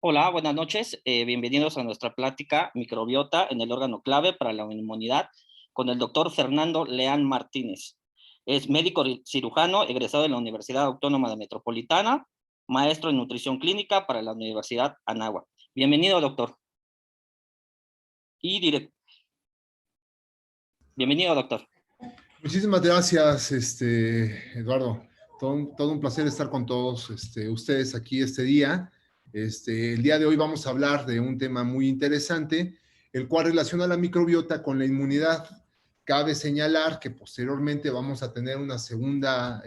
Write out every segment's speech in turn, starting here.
Hola, buenas noches. Bienvenidos a nuestra plática microbiota en el órgano clave para la inmunidad con el doctor Fernando Leán Martínez. Es médico cirujano egresado de la Universidad Autónoma de Metropolitana, maestro en nutrición clínica para la Universidad Anáhuac. Bienvenido, doctor. Y direct... Bienvenido, doctor. Muchísimas gracias, Eduardo. Todo un placer estar con todos ustedes aquí este día. El día de hoy vamos a hablar de un tema muy interesante, el cual relaciona la microbiota con la inmunidad. Cabe señalar que posteriormente vamos a tener una segunda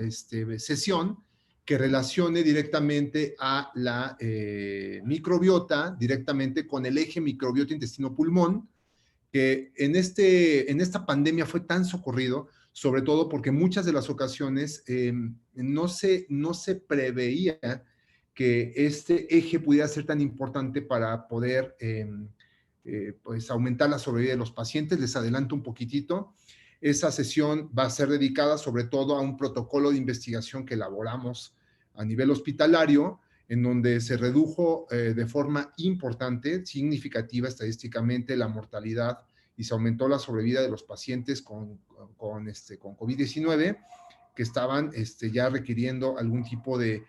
sesión que relacione directamente a la microbiota, directamente con el eje microbiota intestino-pulmón, que en esta pandemia fue tan socorrido, sobre todo porque muchas de las ocasiones no se preveía que este eje pudiera ser tan importante para poder pues aumentar la sobrevida de los pacientes. Les adelanto un poquitito. Esa sesión va a ser dedicada sobre todo a un protocolo de investigación que elaboramos a nivel hospitalario, en donde se redujo de forma importante, significativa estadísticamente, la mortalidad y se aumentó la sobrevida de los pacientes con COVID-19 que estaban ya requiriendo algún tipo de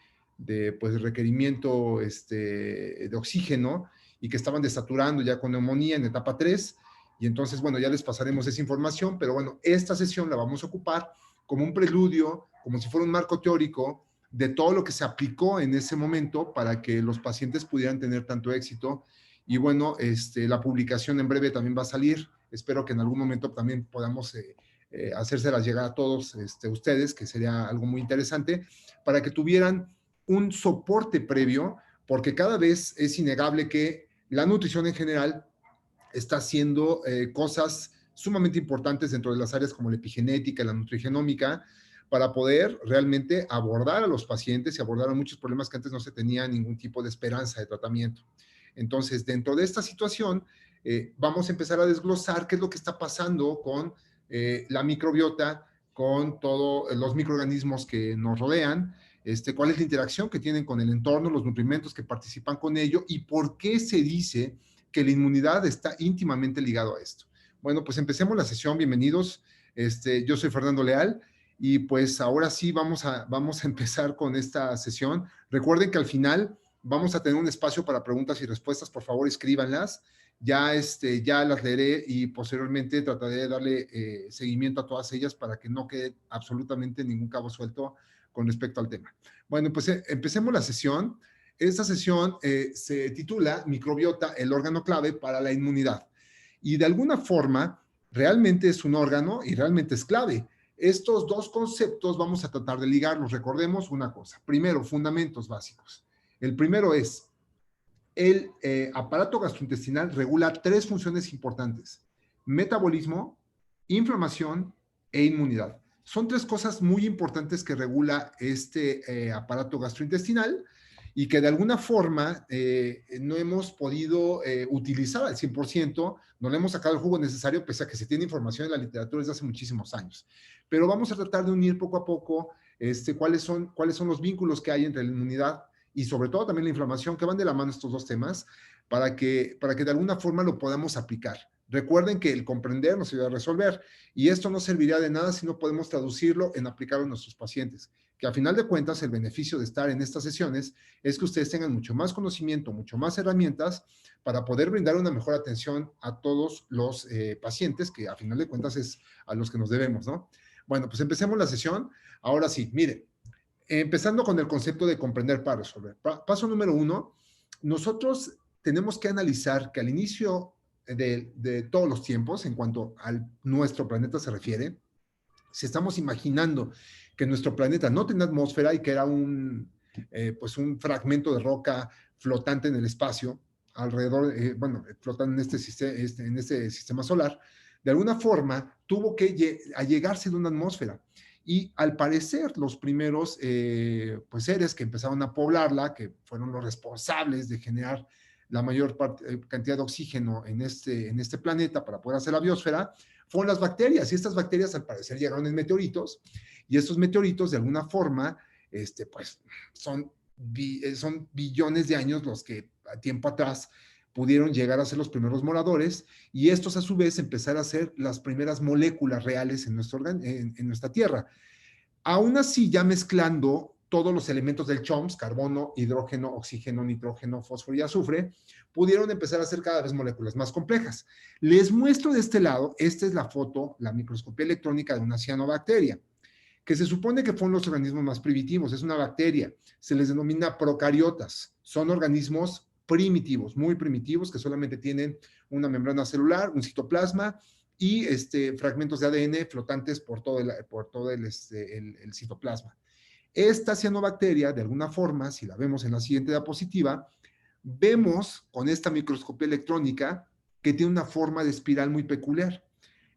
pues, requerimiento de oxígeno y que estaban desaturando ya con neumonía en etapa 3. Y entonces, bueno, ya les pasaremos esa información, pero bueno, esta sesión la vamos a ocupar como un preludio, como si fuera un marco teórico de todo lo que se aplicó en ese momento para que los pacientes pudieran tener tanto éxito. Y bueno, la publicación en breve también va a salir. Espero que en algún momento también podamos hacérselas llegar a todos ustedes, que sería algo muy interesante, para que tuvieran un soporte previo, porque cada vez es innegable que la nutrición en general está haciendo cosas sumamente importantes dentro de las áreas como la epigenética, la nutrigenómica, para poder realmente abordar a los pacientes y abordar a muchos problemas que antes no se tenía ningún tipo de esperanza de tratamiento. Entonces, dentro de esta situación, vamos a empezar a desglosar qué es lo que está pasando con la microbiota, con todos los microorganismos que nos rodean, cuál es la interacción que tienen con el entorno, los nutrimentos que participan con ello y por qué se dice que la inmunidad está íntimamente ligado a esto. Bueno, pues empecemos la sesión. Bienvenidos. Yo soy Fernando Leal y pues ahora sí vamos a empezar con esta sesión. Recuerden que al final vamos a tener un espacio para preguntas y respuestas. Por favor, escríbanlas. Ya, ya las leeré y posteriormente trataré de darle seguimiento a todas ellas para que no quede absolutamente ningún cabo suelto con respecto al tema. Bueno, pues empecemos la sesión. Esta sesión se titula Microbiota, el órgano clave para la inmunidad. Y de alguna forma, realmente es un órgano y realmente es clave. Estos dos conceptos vamos a tratar de ligarlos. Recordemos una cosa. Primero, fundamentos básicos. El primero es, el aparato gastrointestinal regula tres funciones importantes: metabolismo, inflamación e inmunidad. Son tres cosas muy importantes que regula este aparato gastrointestinal y que de alguna forma no hemos podido utilizar al 100%, no le hemos sacado el jugo necesario, pese a que se tiene información en la literatura desde hace muchísimos años. Pero vamos a tratar de unir poco a poco cuáles son los vínculos que hay entre la inmunidad y sobre todo también la inflamación, que van de la mano estos dos temas, para que de alguna forma lo podamos aplicar. Recuerden que el comprender nos ayuda a resolver, y esto no serviría de nada si no podemos traducirlo en aplicarlo a nuestros pacientes, que a final de cuentas el beneficio de estar en estas sesiones es que ustedes tengan mucho más conocimiento, mucho más herramientas para poder brindar una mejor atención a todos los pacientes, que a final de cuentas es a los que nos debemos, ¿no? Bueno, pues empecemos la sesión. Ahora sí, miren, empezando con el concepto de comprender para resolver. Paso número 1, nosotros tenemos que analizar que al inicio de todos los tiempos, en cuanto a nuestro planeta se refiere, si estamos imaginando que nuestro planeta no tenía atmósfera y que era pues un fragmento de roca flotante en el espacio, alrededor, flotando en este sistema solar, de alguna forma tuvo que allegarse de una atmósfera. Y al parecer los primeros pues seres que empezaron a poblarla, que fueron los responsables de generar la mayor cantidad de oxígeno en este planeta para poder hacer la biosfera, fueron las bacterias. Y estas bacterias al parecer llegaron en meteoritos, y estos meteoritos de alguna forma pues son son billones de años los que a tiempo atrás pudieron llegar a ser los primeros moradores y estos a su vez empezar a ser las primeras moléculas reales en nuestra Tierra. Aún así, ya mezclando todos los elementos del CHOMS, carbono, hidrógeno, oxígeno, nitrógeno, fósforo y azufre, pudieron empezar a hacer cada vez moléculas más complejas. Les muestro de este lado, esta es la foto, la microscopía electrónica de una cianobacteria, que se supone que fueron los organismos más primitivos, es una bacteria, se les denomina procariotas, son organismos primitivos, muy primitivos, que solamente tienen una membrana celular, un citoplasma y fragmentos de ADN flotantes por todo el citoplasma. Esta cianobacteria, de alguna forma, si la vemos en la siguiente diapositiva, vemos con esta microscopía electrónica que tiene una forma de espiral muy peculiar.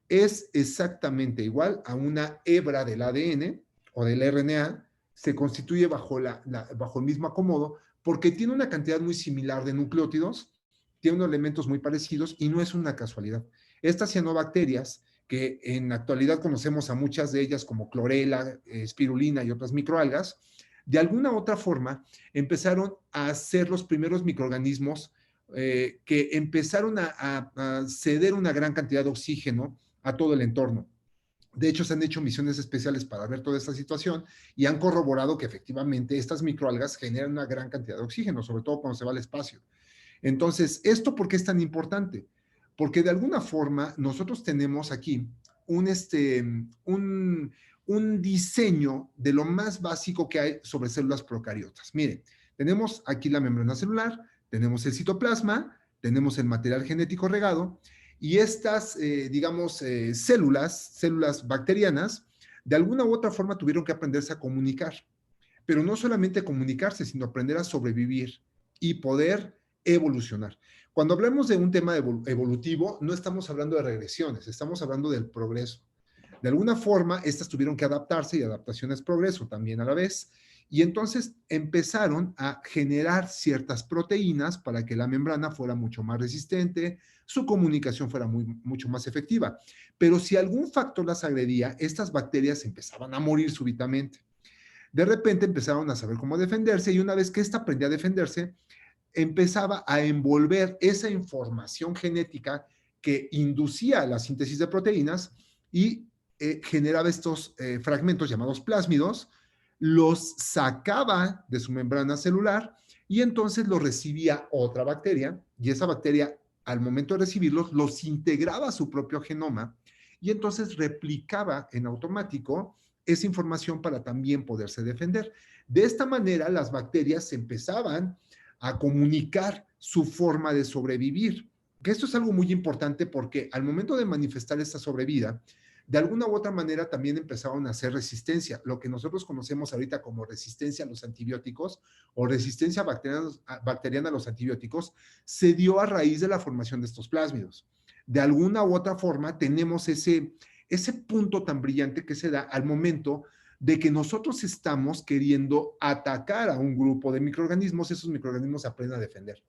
Es exactamente igual a una hebra del ADN o del RNA, se constituye bajo el mismo acomodo porque tiene una cantidad muy similar de nucleótidos, tiene unos elementos muy parecidos y no es una casualidad. Estas cianobacterias, que en la actualidad conocemos a muchas de ellas como clorela, espirulina y otras microalgas, de alguna u otra forma empezaron a ser los primeros microorganismos que empezaron a ceder una gran cantidad de oxígeno a todo el entorno. De hecho, se han hecho misiones especiales para ver toda esta situación y han corroborado que efectivamente estas microalgas generan una gran cantidad de oxígeno, sobre todo cuando se va al espacio. Entonces, ¿esto por qué es tan importante? Porque de alguna forma nosotros tenemos aquí un diseño de lo más básico que hay sobre células procariotas. Miren, tenemos aquí la membrana celular, tenemos el citoplasma, tenemos el material genético regado y estas, células bacterianas, de alguna u otra forma tuvieron que aprenderse a comunicar. Pero no solamente comunicarse, sino aprender a sobrevivir y poder evolucionar. Cuando hablamos de un tema evolutivo, no estamos hablando de regresiones, estamos hablando del progreso. De alguna forma, estas tuvieron que adaptarse y adaptación es progreso también a la vez. Y entonces empezaron a generar ciertas proteínas para que la membrana fuera mucho más resistente, su comunicación fuera mucho más efectiva. Pero si algún factor las agredía, estas bacterias empezaban a morir súbitamente. De repente empezaron a saber cómo defenderse y una vez que ésta aprendía a defenderse, empezaba a envolver esa información genética que inducía la síntesis de proteínas y generaba estos fragmentos llamados plásmidos, los sacaba de su membrana celular y entonces los recibía otra bacteria y esa bacteria al momento de recibirlos los integraba a su propio genoma y entonces replicaba en automático esa información para también poderse defender. De esta manera las bacterias empezaban a comunicar su forma de sobrevivir. Que esto es algo muy importante porque al momento de manifestar esta sobrevida, de alguna u otra manera también empezaron a hacer resistencia, lo que nosotros conocemos ahorita como resistencia a los antibióticos o resistencia bacteriana a los antibióticos, se dio a raíz de la formación de estos plásmidos. De alguna u otra forma tenemos ese punto tan brillante que se da al momento de que nosotros estamos queriendo atacar a un grupo de microorganismos, esos microorganismos aprenden a defender.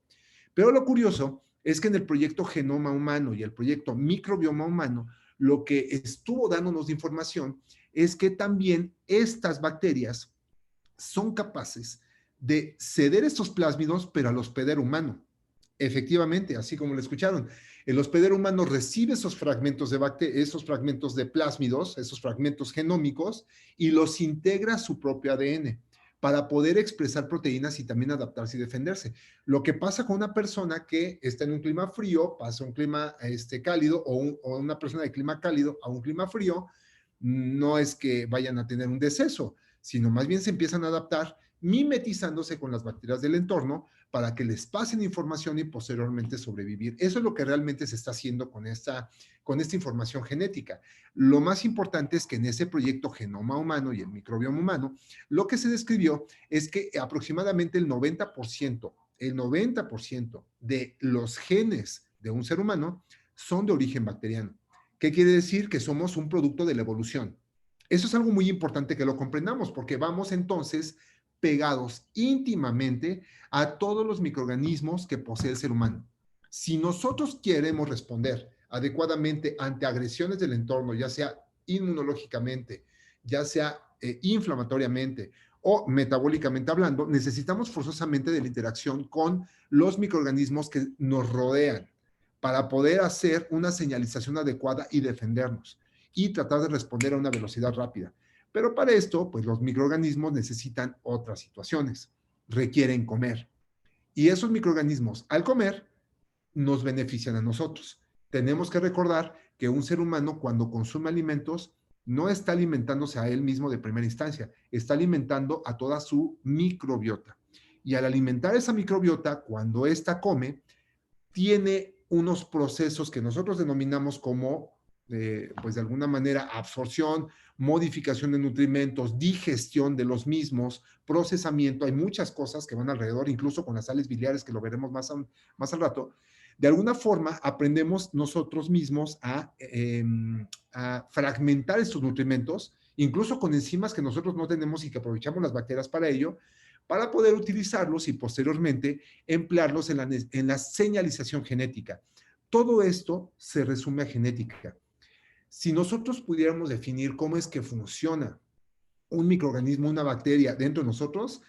Pero lo curioso es que en el proyecto Genoma Humano y el proyecto Microbioma Humano, lo que estuvo dándonos de información es que también estas bacterias son capaces de ceder estos plásmidos, pero al hospedero humano. Efectivamente, así como lo escucharon, el hospedero humano recibe esos fragmentos de plásmidos, esos fragmentos genómicos, y los integra a su propio ADN para poder expresar proteínas y también adaptarse y defenderse. Lo que pasa con una persona que está en un clima frío, pasa a un clima cálido, o una persona de clima cálido a un clima frío, no es que vayan a tener un deceso, sino más bien se empiezan a adaptar mimetizándose con las bacterias del entorno para que les pasen información y posteriormente sobrevivir. Eso es lo que realmente se está haciendo con esta información genética. Lo más importante es que en ese proyecto Genoma Humano y el Microbioma Humano, lo que se describió es que aproximadamente el 90% de los genes de un ser humano son de origen bacteriano. ¿Qué quiere decir? Que somos un producto de la evolución. Eso es algo muy importante que lo comprendamos porque vamos entonces pegados íntimamente a todos los microorganismos que posee el ser humano. Si nosotros queremos responder adecuadamente ante agresiones del entorno, ya sea inmunológicamente, ya sea inflamatoriamente o metabólicamente hablando, necesitamos forzosamente de la interacción con los microorganismos que nos rodean para poder hacer una señalización adecuada y defendernos y tratar de responder a una velocidad rápida. Pero para esto, pues los microorganismos necesitan otras situaciones, requieren comer. Y esos microorganismos, al comer, nos benefician a nosotros. Tenemos que recordar que un ser humano cuando consume alimentos no está alimentándose a él mismo de primera instancia, está alimentando a toda su microbiota. Y al alimentar esa microbiota, cuando ésta come, tiene unos procesos que nosotros denominamos como, pues de alguna manera, absorción, modificación de nutrimentos, digestión de los mismos, procesamiento. Hay muchas cosas que van alrededor, incluso con las sales biliares, que lo veremos más al rato. De alguna forma, aprendemos nosotros mismos a fragmentar estos nutrimentos, incluso con enzimas que nosotros no tenemos y que aprovechamos las bacterias para ello, para poder utilizarlos y posteriormente emplearlos en la señalización genética. Todo esto se resume a genética. Si nosotros pudiéramos definir cómo es que funciona un microorganismo, una bacteria dentro de nosotros,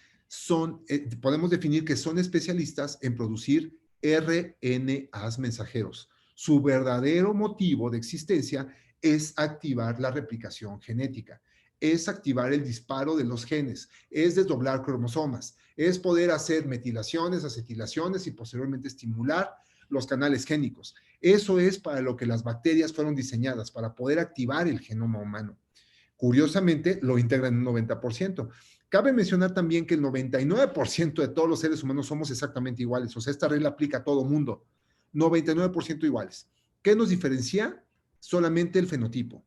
podemos definir que son especialistas en producir RNAs mensajeros. Su verdadero motivo de existencia es activar la replicación genética, es activar el disparo de los genes, es desdoblar cromosomas, es poder hacer metilaciones, acetilaciones y posteriormente estimular los canales génicos. Eso es para lo que las bacterias fueron diseñadas, para poder activar el genoma humano. Curiosamente, lo integran en un 90%. Cabe mencionar también que el 99% de todos los seres humanos somos exactamente iguales. O sea, esta regla aplica a todo mundo. 99% iguales. ¿Qué nos diferencia? Solamente el fenotipo.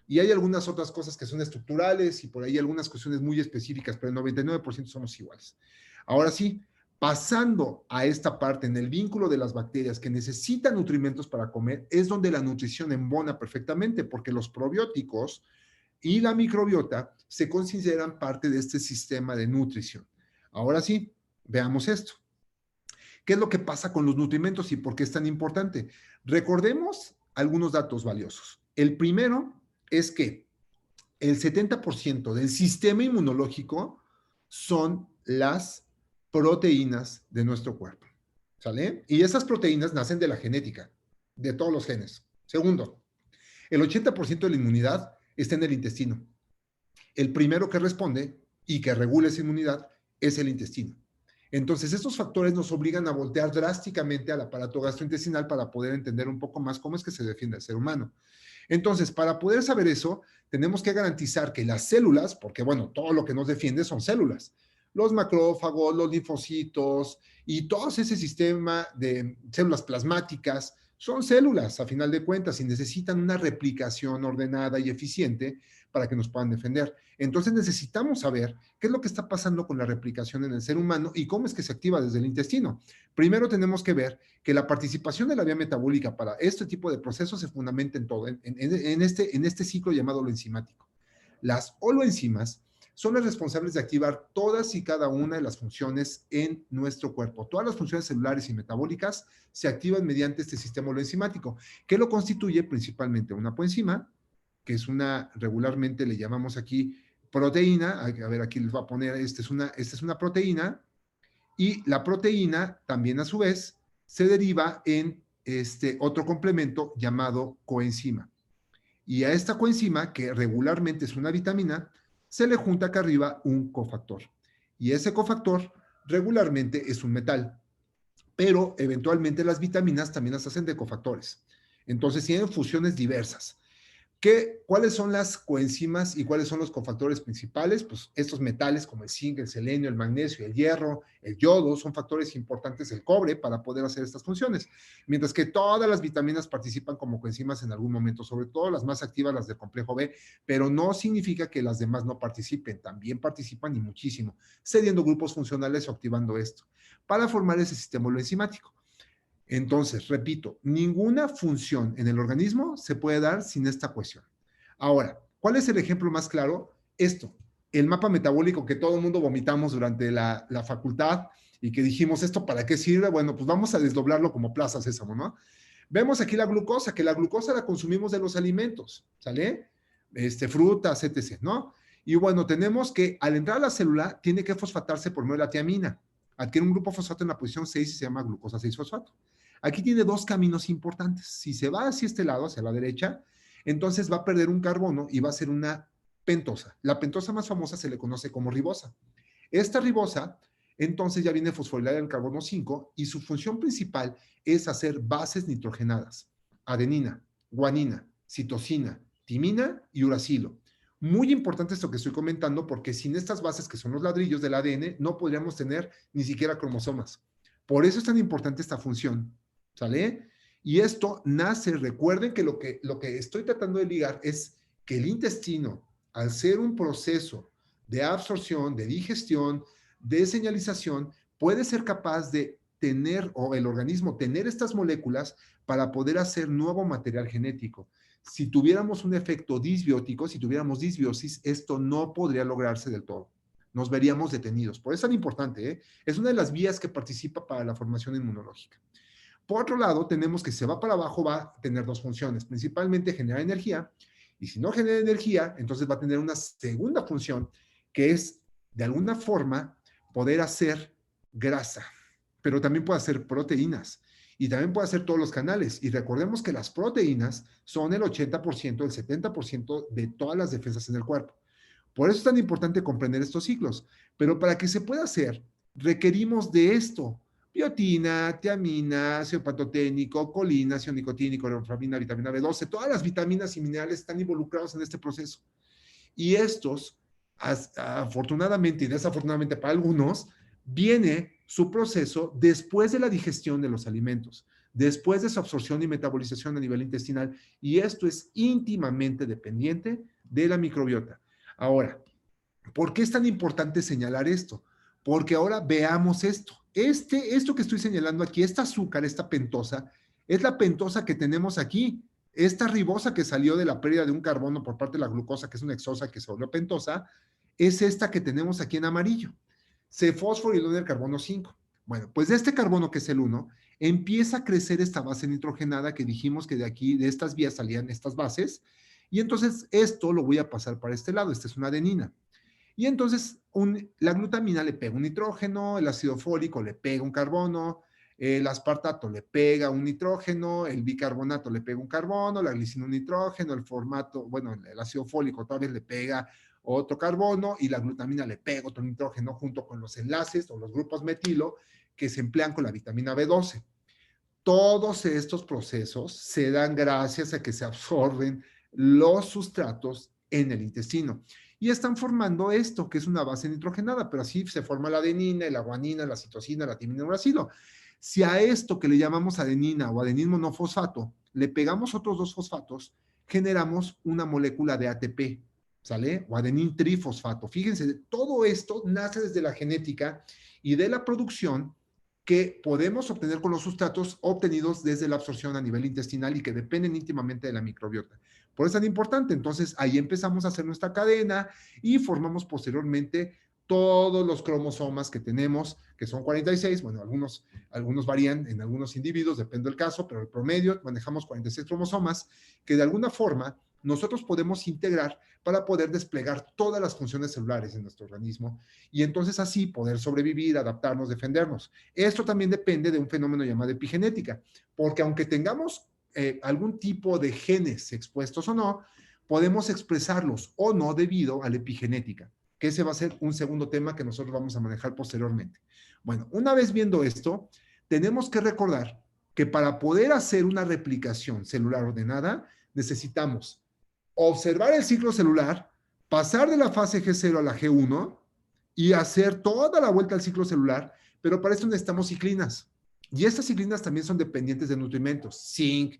Y hay algunas otras cosas que son estructurales y por ahí algunas cuestiones muy específicas, pero el 99% somos iguales. Ahora sí, pasando a esta parte en el vínculo de las bacterias que necesitan nutrimentos para comer, es donde la nutrición embona perfectamente, porque los probióticos y la microbiota se consideran parte de este sistema de nutrición. Ahora sí, veamos esto. ¿Qué es lo que pasa con los nutrimentos y por qué es tan importante? Recordemos algunos datos valiosos. El primero es que el 70% del sistema inmunológico son las proteínas de nuestro cuerpo. ¿Sale? Y esas proteínas nacen de la genética, de todos los genes. Segundo, el 80% de la inmunidad está en el intestino. El primero que responde y que regula esa inmunidad es el intestino. Entonces, estos factores nos obligan a voltear drásticamente al aparato gastrointestinal para poder entender un poco más cómo es que se defiende el ser humano. Entonces, para poder saber eso, tenemos que garantizar que las células, porque bueno, todo lo que nos defiende son células, los macrófagos, los linfocitos y todo ese sistema de células plasmáticas, son células a final de cuentas y necesitan una replicación ordenada y eficiente para que nos puedan defender. Entonces necesitamos saber qué es lo que está pasando con la replicación en el ser humano y cómo es que se activa desde el intestino. Primero tenemos que ver que la participación de la vía metabólica para este tipo de procesos se fundamenta en todo, en este ciclo llamado holoenzimático. Las holoenzimas son las responsables de activar todas y cada una de las funciones en nuestro cuerpo. Todas las funciones celulares y metabólicas se activan mediante este sistema holoenzimático, que lo constituye principalmente una coenzima, que es regularmente le llamamos aquí proteína. A ver, aquí les voy a poner, esta es una proteína, y la proteína también a su vez se deriva en otro complemento llamado coenzima. Y a esta coenzima, que regularmente es una vitamina, se le junta acá arriba un cofactor. Y ese cofactor regularmente es un metal, pero eventualmente las vitaminas también las hacen de cofactores. Entonces tienen fusiones diversas. ¿Cuáles son las coenzimas y cuáles son los cofactores principales? Pues estos metales como el zinc, el selenio, el magnesio, el hierro, el yodo, son factores importantes, el cobre, para poder hacer estas funciones. Mientras que todas las vitaminas participan como coenzimas en algún momento, sobre todo las más activas, las del complejo B, pero no significa que las demás no participen, también participan y muchísimo, cediendo grupos funcionales o activando esto, para formar ese sistema enzimático. Entonces, repito, ninguna función en el organismo se puede dar sin esta cohesión. Ahora, ¿cuál es el ejemplo más claro? Esto, el mapa metabólico que todo el mundo vomitamos durante la facultad y que dijimos, ¿esto para qué sirve? Bueno, pues vamos a desdoblarlo como Plaza Sésamo, ¿no? Vemos aquí la glucosa, que la glucosa la consumimos de los alimentos, ¿sale? Frutas, etc., ¿no? Y bueno, tenemos que al entrar a la célula tiene que fosfatarse por medio de la tiamina. Adquiere un grupo fosfato en la posición 6 y se llama glucosa 6-fosfato. Aquí tiene dos caminos importantes. Si se va hacia este lado, hacia la derecha, entonces va a perder un carbono y va a ser una pentosa. La pentosa más famosa se le conoce como ribosa. Esta ribosa, entonces ya viene fosforilada en el carbono 5 y su función principal es hacer bases nitrogenadas. Adenina, guanina, citosina, timina y uracilo. Muy importante esto que estoy comentando porque sin estas bases que son los ladrillos del ADN no podríamos tener ni siquiera cromosomas. Por eso es tan importante esta función, ¿sale? Y esto nace, recuerden que lo que estoy tratando de ligar es que el intestino, al ser un proceso de absorción, de digestión, de señalización, puede ser capaz de tener, o el organismo tener estas moléculas para poder hacer nuevo material genético. Si tuviéramos un efecto disbiótico, si tuviéramos disbiosis, esto no podría lograrse del todo. Nos veríamos detenidos. Por eso es tan importante, ¿eh? Es una de las vías que participa para la formación inmunológica. Por otro lado, tenemos que si se va para abajo, va a tener dos funciones, principalmente generar energía, y si no genera energía, entonces va a tener una segunda función, que es, de alguna forma, poder hacer grasa, pero también puede hacer proteínas, y también puede hacer todos los canales. Y recordemos que las proteínas son el 80%, el 70% de todas las defensas en el cuerpo. Por eso es tan importante comprender estos ciclos. Pero para que se pueda hacer, requerimos de esto: biotina, tiamina, ácido pantoténico, colina, ácido nicotínico, neuroflamina, vitamina B12, todas las vitaminas y minerales están involucrados en este proceso. Y estos, afortunadamente y desafortunadamente para algunos, viene su proceso después de la digestión de los alimentos, después de su absorción y metabolización a nivel intestinal, y esto es íntimamente dependiente de la microbiota. Ahora, ¿por qué es tan importante señalar esto? Porque ahora veamos esto. Esto que estoy señalando aquí, esta azúcar, esta pentosa, es la pentosa que tenemos aquí. Esta ribosa que salió de la pérdida de un carbono por parte de la glucosa, que es una hexosa que se volvió pentosa, es esta que tenemos aquí en amarillo. Se fosforiló en el carbono 5. Bueno, pues de este carbono, que es el 1, empieza a crecer esta base nitrogenada que dijimos que de aquí, de estas vías salían estas bases, y entonces esto lo voy a pasar para este lado. Esta es una adenina. Y entonces la glutamina le pega un nitrógeno, el ácido fólico le pega un carbono, el aspartato le pega un nitrógeno, el bicarbonato le pega un carbono, la glicina un nitrógeno, el formato, bueno, el ácido fólico otra vez le pega otro carbono y la glutamina le pega otro nitrógeno junto con los enlaces o los grupos metilo que se emplean con la vitamina B12. Todos estos procesos se dan gracias a que se absorben los sustratos en el intestino y están formando esto, que es una base nitrogenada, pero así se forma la adenina, la guanina, la citosina, la timina y el uracilo. Si a esto que le llamamos adenina o adenina monofosfato le pegamos otros dos fosfatos, generamos una molécula de ATP, ¿sale? O adenin trifosfato. Fíjense, todo esto nace desde la genética y de la producción que podemos obtener con los sustratos obtenidos desde la absorción a nivel intestinal y que dependen íntimamente de la microbiota. Por eso es tan importante. Entonces, ahí empezamos a hacer nuestra cadena y formamos posteriormente todos los cromosomas que tenemos, que son 46. Bueno, algunos varían en algunos individuos, depende del caso, pero el promedio manejamos 46 cromosomas que de alguna forma nosotros podemos integrar para poder desplegar todas las funciones celulares en nuestro organismo y entonces así poder sobrevivir, adaptarnos, defendernos. Esto también depende de un fenómeno llamado epigenética, porque aunque tengamos algún tipo de genes expuestos o no, podemos expresarlos o no debido a la epigenética, que ese va a ser un segundo tema que nosotros vamos a manejar posteriormente. Bueno, una vez viendo esto, tenemos que recordar que para poder hacer una replicación celular ordenada, necesitamos observar el ciclo celular, pasar de la fase G0 a la G1 y hacer toda la vuelta al ciclo celular, pero para esto necesitamos ciclinas. Y estas ciclinas también son dependientes de nutrimentos: zinc,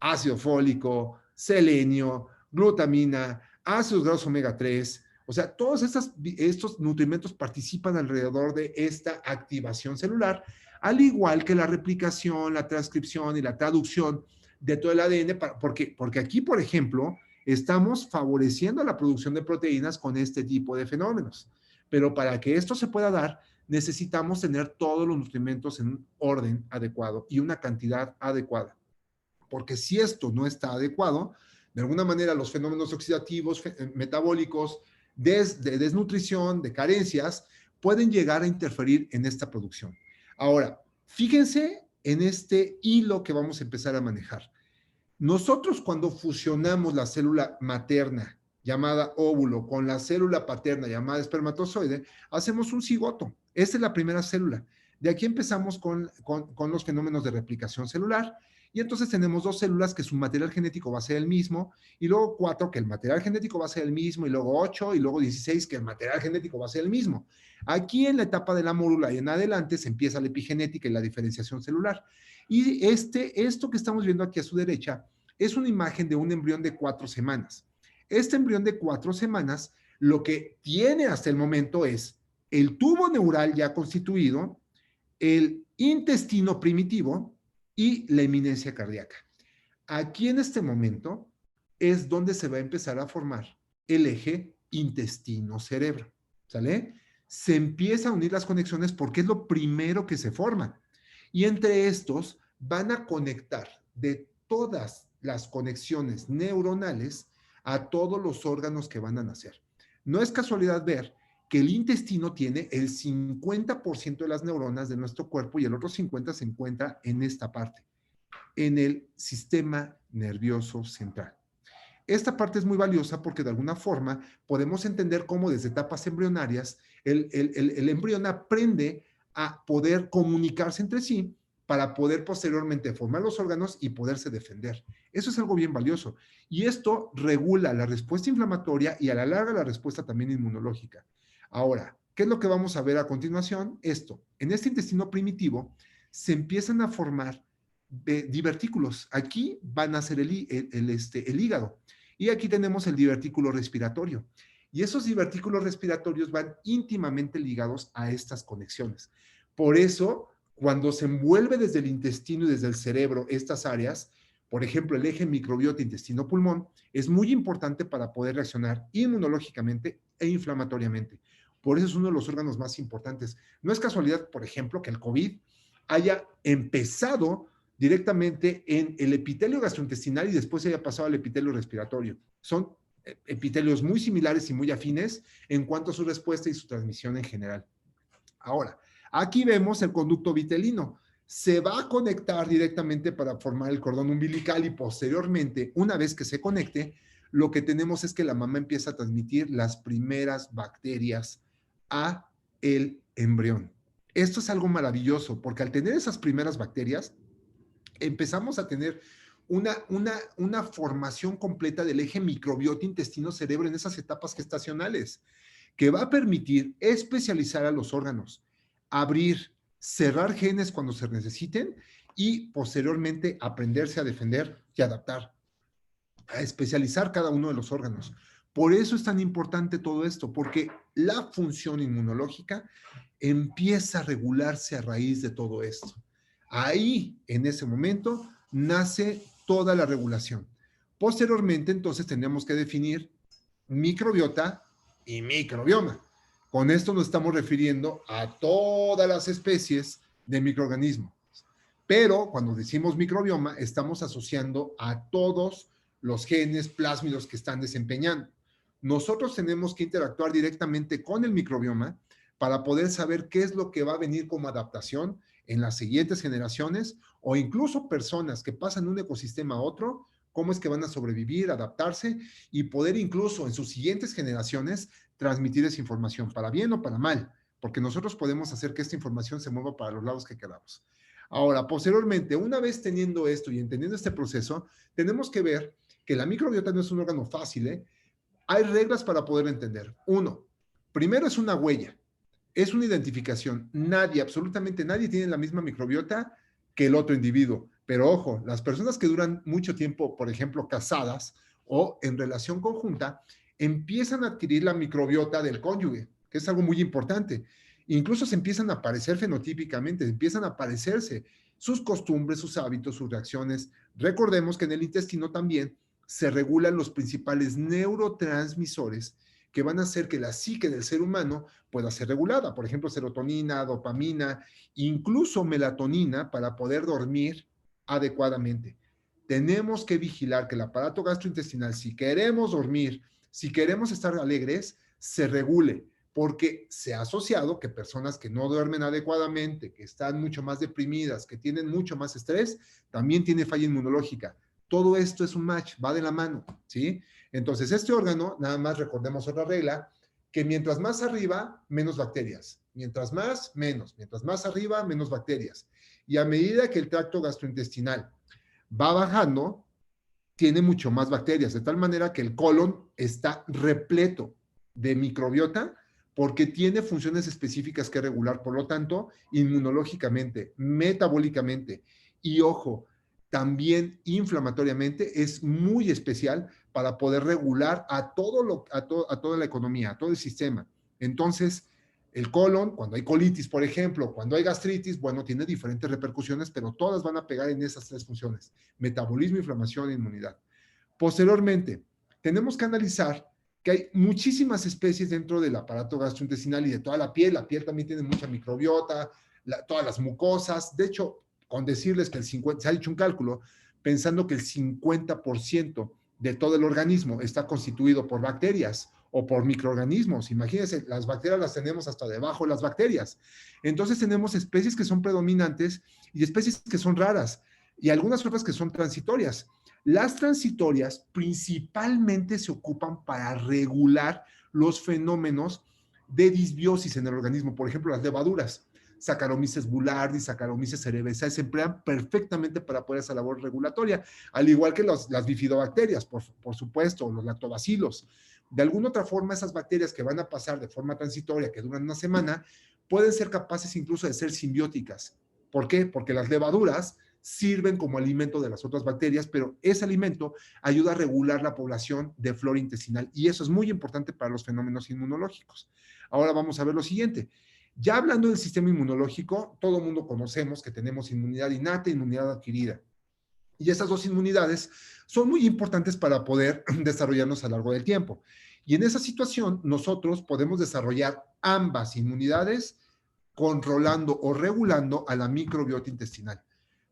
ácido fólico, selenio, glutamina, ácidos grasos omega 3. O sea, todos estos nutrimentos participan alrededor de esta activación celular, al igual que la replicación, la transcripción y la traducción de todo el ADN, porque aquí, por ejemplo, estamos favoreciendo la producción de proteínas con este tipo de fenómenos. Pero para que esto se pueda dar, necesitamos tener todos los nutrimentos en un orden adecuado y una cantidad adecuada. Porque si esto no está adecuado, de alguna manera los fenómenos oxidativos, metabólicos, de desnutrición, de carencias, pueden llegar a interferir en esta producción. Ahora, fíjense en este hilo que vamos a empezar a manejar. Nosotros cuando fusionamos la célula materna llamada óvulo con la célula paterna llamada espermatozoide, hacemos un cigoto. Esta es la primera célula. De aquí empezamos con los fenómenos de replicación celular. Y entonces tenemos dos células que su material genético va a ser el mismo, y luego 4 que el material genético va a ser el mismo, y luego 8, y luego 16 que el material genético va a ser el mismo. Aquí en la etapa de la mórula y en adelante se empieza la epigenética y la diferenciación celular. Y esto que estamos viendo aquí a su derecha es una imagen de un embrión de 4 semanas. Este embrión de 4 semanas lo que tiene hasta el momento es el tubo neural ya constituido, el intestino primitivo y la eminencia cardíaca. Aquí en este momento es donde se va a empezar a formar el eje intestino-cerebro, ¿sale? Se empieza a unir las conexiones porque es lo primero que se forma. Y entre estos van a conectar de todas las conexiones neuronales a todos los órganos que van a nacer. No es casualidad ver que el intestino tiene el 50% de las neuronas de nuestro cuerpo y el otro 50% se encuentra en esta parte, en el sistema nervioso central. Esta parte es muy valiosa porque de alguna forma podemos entender cómo desde etapas embrionarias el embrión aprende a poder comunicarse entre sí para poder posteriormente formar los órganos y poderse defender. Eso es algo bien valioso. Y esto regula la respuesta inflamatoria y a la larga la respuesta también inmunológica. Ahora, ¿qué es lo que vamos a ver a continuación? Esto, en este intestino primitivo se empiezan a formar divertículos. Aquí van a ser el hígado. Y aquí tenemos el divertículo respiratorio. Y esos divertículos respiratorios van íntimamente ligados a estas conexiones. Por eso, cuando se envuelve desde el intestino y desde el cerebro estas áreas, por ejemplo, el eje microbiota intestino-pulmón, es muy importante para poder reaccionar inmunológicamente e inflamatoriamente. Por eso es uno de los órganos más importantes. No es casualidad, por ejemplo, que el COVID haya empezado directamente en el epitelio gastrointestinal y después se haya pasado al epitelio respiratorio. Son epitelios muy similares y muy afines en cuanto a su respuesta y su transmisión en general. Ahora, aquí vemos el conducto vitelino. Se va a conectar directamente para formar el cordón umbilical y posteriormente, una vez que se conecte, lo que tenemos es que la mamá empieza a transmitir las primeras bacterias a el embrión. Esto es algo maravilloso porque al tener esas primeras bacterias, empezamos a tener una formación completa del eje microbiota intestino-cerebro en esas etapas gestacionales, que va a permitir especializar a los órganos, abrir, cerrar genes cuando se necesiten y posteriormente aprenderse a defender y adaptar, a especializar cada uno de los órganos. Por eso es tan importante todo esto, porque la función inmunológica empieza a regularse a raíz de todo esto. Ahí, en ese momento, nace toda la regulación. Posteriormente, entonces, tenemos que definir microbiota y microbioma. Con esto nos estamos refiriendo a todas las especies de microorganismos. Pero cuando decimos microbioma, estamos asociando a todos los genes plásmidos que están desempeñando. Nosotros tenemos que interactuar directamente con el microbioma para poder saber qué es lo que va a venir como adaptación en las siguientes generaciones o incluso personas que pasan de un ecosistema a otro, cómo es que van a sobrevivir, adaptarse y poder incluso en sus siguientes generaciones transmitir esa información, para bien o para mal, porque nosotros podemos hacer que esta información se mueva para los lados que queramos. Ahora, posteriormente, una vez teniendo esto y entendiendo este proceso, tenemos que ver que la microbiota no es un órgano fácil, ¿eh? Hay reglas para poder entender. Uno, primero es una huella, es una identificación. Nadie, absolutamente nadie tiene la misma microbiota que el otro individuo. Pero ojo, las personas que duran mucho tiempo, por ejemplo, casadas o en relación conjunta, empiezan a adquirir la microbiota del cónyuge, que es algo muy importante. Incluso se empiezan a parecer fenotípicamente, empiezan a parecerse sus costumbres, sus hábitos, sus reacciones. Recordemos que en el intestino también se regulan los principales neurotransmisores que van a hacer que la psique del ser humano pueda ser regulada. Por ejemplo, serotonina, dopamina, incluso melatonina para poder dormir adecuadamente. Tenemos que vigilar que el aparato gastrointestinal, si queremos dormir, si queremos estar alegres, se regule, porque se ha asociado que personas que no duermen adecuadamente, que están mucho más deprimidas, que tienen mucho más estrés, también tiene falla inmunológica. Todo esto es un match, va de la mano, ¿sí? Entonces, este órgano, nada más recordemos otra regla, que mientras más arriba, menos bacterias. Mientras más, menos. Mientras más arriba, menos bacterias. Y a medida que el tracto gastrointestinal va bajando, tiene mucho más bacterias, de tal manera que el colon está repleto de microbiota porque tiene funciones específicas que regular, por lo tanto, inmunológicamente, metabólicamente y, ojo, también inflamatoriamente, es muy especial para poder regular a toda la economía, a todo el sistema. Entonces, el colon, cuando hay colitis, por ejemplo, cuando hay gastritis, bueno, tiene diferentes repercusiones, pero todas van a pegar en esas tres funciones: metabolismo, inflamación e inmunidad. Posteriormente, tenemos que analizar que hay muchísimas especies dentro del aparato gastrointestinal y de toda la piel. La piel también tiene mucha microbiota, todas las mucosas. De hecho, con decirles que se ha hecho un cálculo pensando que el 50% de todo el organismo está constituido por bacterias o por microorganismos. Imagínense, las bacterias las tenemos hasta debajo de las bacterias. Entonces tenemos especies que son predominantes y especies que son raras y algunas otras que son transitorias. Las transitorias principalmente se ocupan para regular los fenómenos de disbiosis en el organismo. Por ejemplo, las levaduras, Saccharomyces boulardii, Saccharomyces cerevisiae, se emplean perfectamente para poder esa labor regulatoria, al igual que las bifidobacterias, por supuesto, los lactobacilos. De alguna otra forma, esas bacterias que van a pasar de forma transitoria, que duran una semana, pueden ser capaces incluso de ser simbióticas. ¿Por qué? Porque las levaduras sirven como alimento de las otras bacterias, pero ese alimento ayuda a regular la población de flora intestinal y eso es muy importante para los fenómenos inmunológicos. Ahora vamos a ver lo siguiente. Ya hablando del sistema inmunológico, todo el mundo conocemos que tenemos inmunidad innata e inmunidad adquirida. Y esas dos inmunidades son muy importantes para poder desarrollarnos a lo largo del tiempo. Y en esa situación, nosotros podemos desarrollar ambas inmunidades controlando o regulando a la microbiota intestinal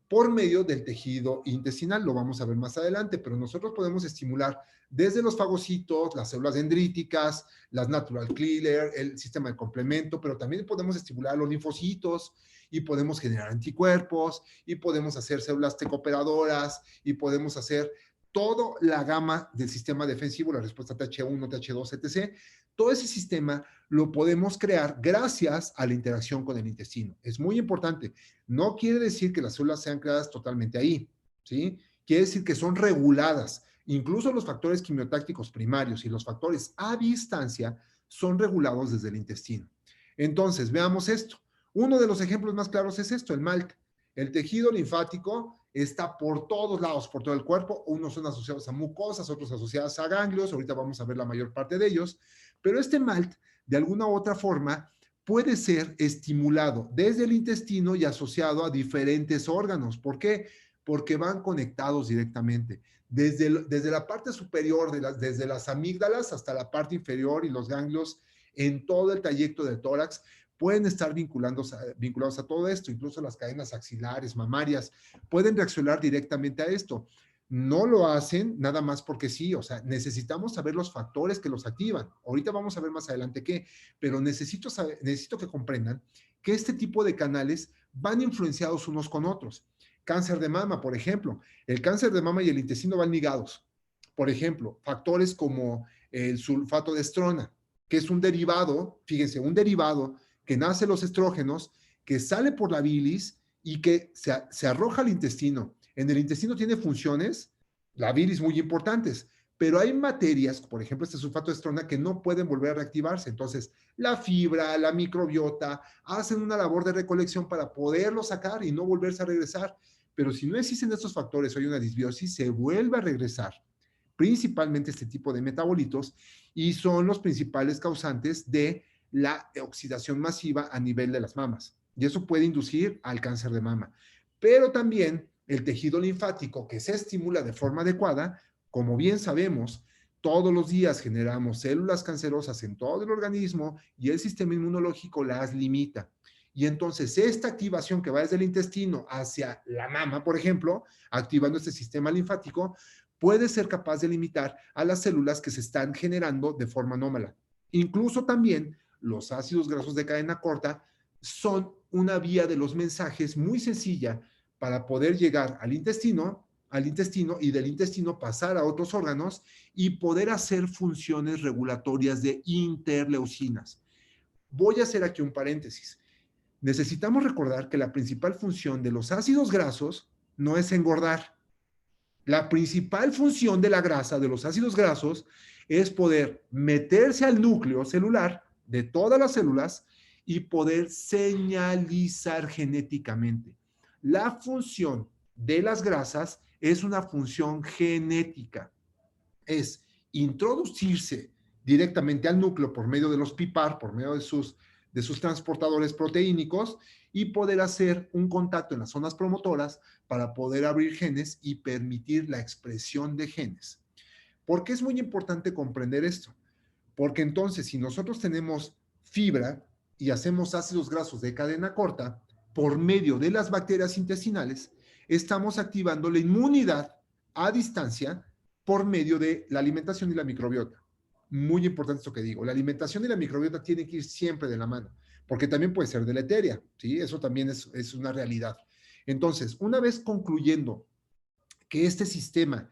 por medio del tejido intestinal. Lo vamos a ver más adelante, pero nosotros podemos estimular desde los fagocitos, las células dendríticas, las natural killer, el sistema de complemento, pero también podemos estimular los linfocitos y podemos generar anticuerpos y podemos hacer células T cooperadoras y podemos hacer toda la gama del sistema defensivo, la respuesta TH1, TH2, etc. Todo ese sistema lo podemos crear gracias a la interacción con el intestino. Es muy importante. No quiere decir que las células sean creadas totalmente ahí, ¿sí? Quiere decir que son reguladas. Incluso los factores quimiotácticos primarios y los factores a distancia son regulados desde el intestino. Entonces, veamos esto. Uno de los ejemplos más claros es esto, el MALT. El tejido linfático está por todos lados, por todo el cuerpo. Unos son asociados a mucosas, otros asociados a ganglios. Ahorita vamos a ver la mayor parte de ellos. Pero este MALT, de alguna u otra forma, puede ser estimulado desde el intestino y asociado a diferentes órganos. ¿Por qué? Porque van conectados directamente. Desde la parte superior, desde las amígdalas hasta la parte inferior y los ganglios en todo el trayecto del tórax, pueden estar vinculados a todo esto, incluso las cadenas axilares, mamarias, pueden reaccionar directamente a esto. No lo hacen nada más porque sí, o sea, necesitamos saber los factores que los activan. Ahorita vamos a ver más adelante qué, pero necesito que comprendan que este tipo de canales van influenciados unos con otros. Cáncer de mama, por ejemplo. El cáncer de mama y el intestino van ligados. Por ejemplo, factores como el sulfato de estrona, que es un derivado, fíjense, un derivado que nace los estrógenos, que sale por la bilis y que se arroja al intestino. En el intestino tiene funciones, la bilis, muy importantes, pero hay materias, por ejemplo este sulfato de estrona, que no pueden volver a reactivarse. Entonces, la fibra, la microbiota, hacen una labor de recolección para poderlo sacar y no volverse a regresar. Pero si no existen estos factores o hay una disbiosis, se vuelve a regresar, principalmente este tipo de metabolitos, y son los principales causantes de la oxidación masiva a nivel de las mamas. Y eso puede inducir al cáncer de mama. Pero también el tejido linfático que se estimula de forma adecuada, como bien sabemos, todos los días generamos células cancerosas en todo el organismo y el sistema inmunológico las limita. Y entonces esta activación que va desde el intestino hacia la mama, por ejemplo, activando este sistema linfático, puede ser capaz de limitar a las células que se están generando de forma anómala. Incluso también los ácidos grasos de cadena corta son una vía de los mensajes muy sencilla para poder llegar al intestino y del intestino pasar a otros órganos y poder hacer funciones regulatorias de interleucinas. Voy a hacer aquí un paréntesis. Necesitamos recordar que la principal función de los ácidos grasos no es engordar. La principal función de la grasa, de los ácidos grasos, es poder meterse al núcleo celular de todas las células y poder señalizar genéticamente. La función de las grasas es una función genética. Es introducirse directamente al núcleo por medio de los PIPAR, por medio de sus transportadores proteínicos y poder hacer un contacto en las zonas promotoras para poder abrir genes y permitir la expresión de genes. ¿Por qué es muy importante comprender esto? Porque entonces, si nosotros tenemos fibra y hacemos ácidos grasos de cadena corta, por medio de las bacterias intestinales, estamos activando la inmunidad a distancia por medio de la alimentación y la microbiota. Muy importante esto que digo. La alimentación y la microbiota tienen que ir siempre de la mano, porque también puede ser deleteria, ¿sí? Eso también es una realidad. Entonces, una vez concluyendo que este sistema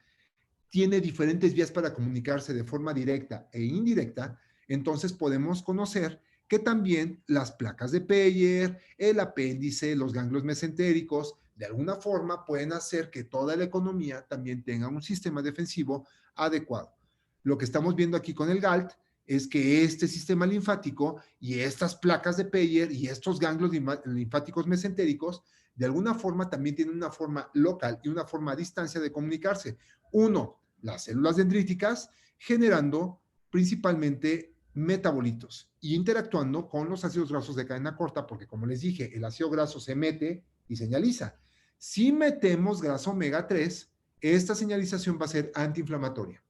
tiene diferentes vías para comunicarse de forma directa e indirecta, entonces podemos conocer que también las placas de Peyer, el apéndice, los ganglios mesentéricos, de alguna forma pueden hacer que toda la economía también tenga un sistema defensivo adecuado. Lo que estamos viendo aquí con el GALT es que este sistema linfático y estas placas de Peyer y estos ganglios linfáticos mesentéricos de alguna forma también tienen una forma local y una forma a distancia de comunicarse. Uno, las células dendríticas generando principalmente metabolitos y interactuando con los ácidos grasos de cadena corta, porque como les dije, el ácido graso se mete y señaliza. Si metemos grasa omega 3, esta señalización va a ser antiinflamatoria.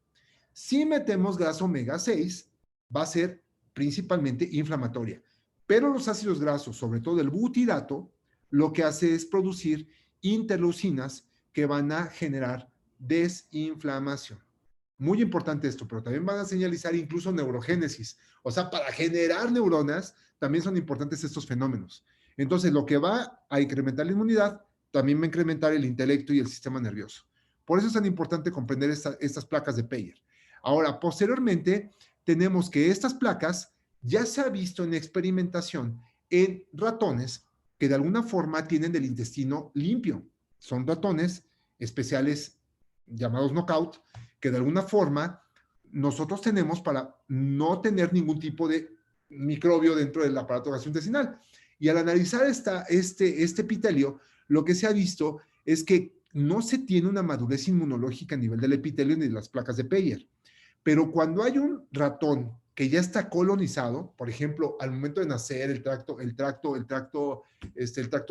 Si metemos grasa omega 6, va a ser principalmente inflamatoria. Pero los ácidos grasos, sobre todo el butirato, lo que hace es producir interleucinas que van a generar desinflamación. Muy importante esto, pero también van a señalizar incluso neurogénesis. O sea, para generar neuronas también son importantes estos fenómenos. Entonces, lo que va a incrementar la inmunidad también va a incrementar el intelecto y el sistema nervioso. Por eso es tan importante comprender estas placas de Peyer. Ahora, posteriormente, tenemos que estas placas ya se ha visto en experimentación en ratones que de alguna forma tienen el intestino limpio. Son ratones especiales llamados knockout, que de alguna forma nosotros tenemos para no tener ningún tipo de microbio dentro del aparato gastrointestinal. Y al analizar este epitelio, lo que se ha visto es que no se tiene una madurez inmunológica a nivel del epitelio ni de las placas de Peyer. Pero cuando hay un ratón que ya está colonizado, por ejemplo, al momento de nacer, el tracto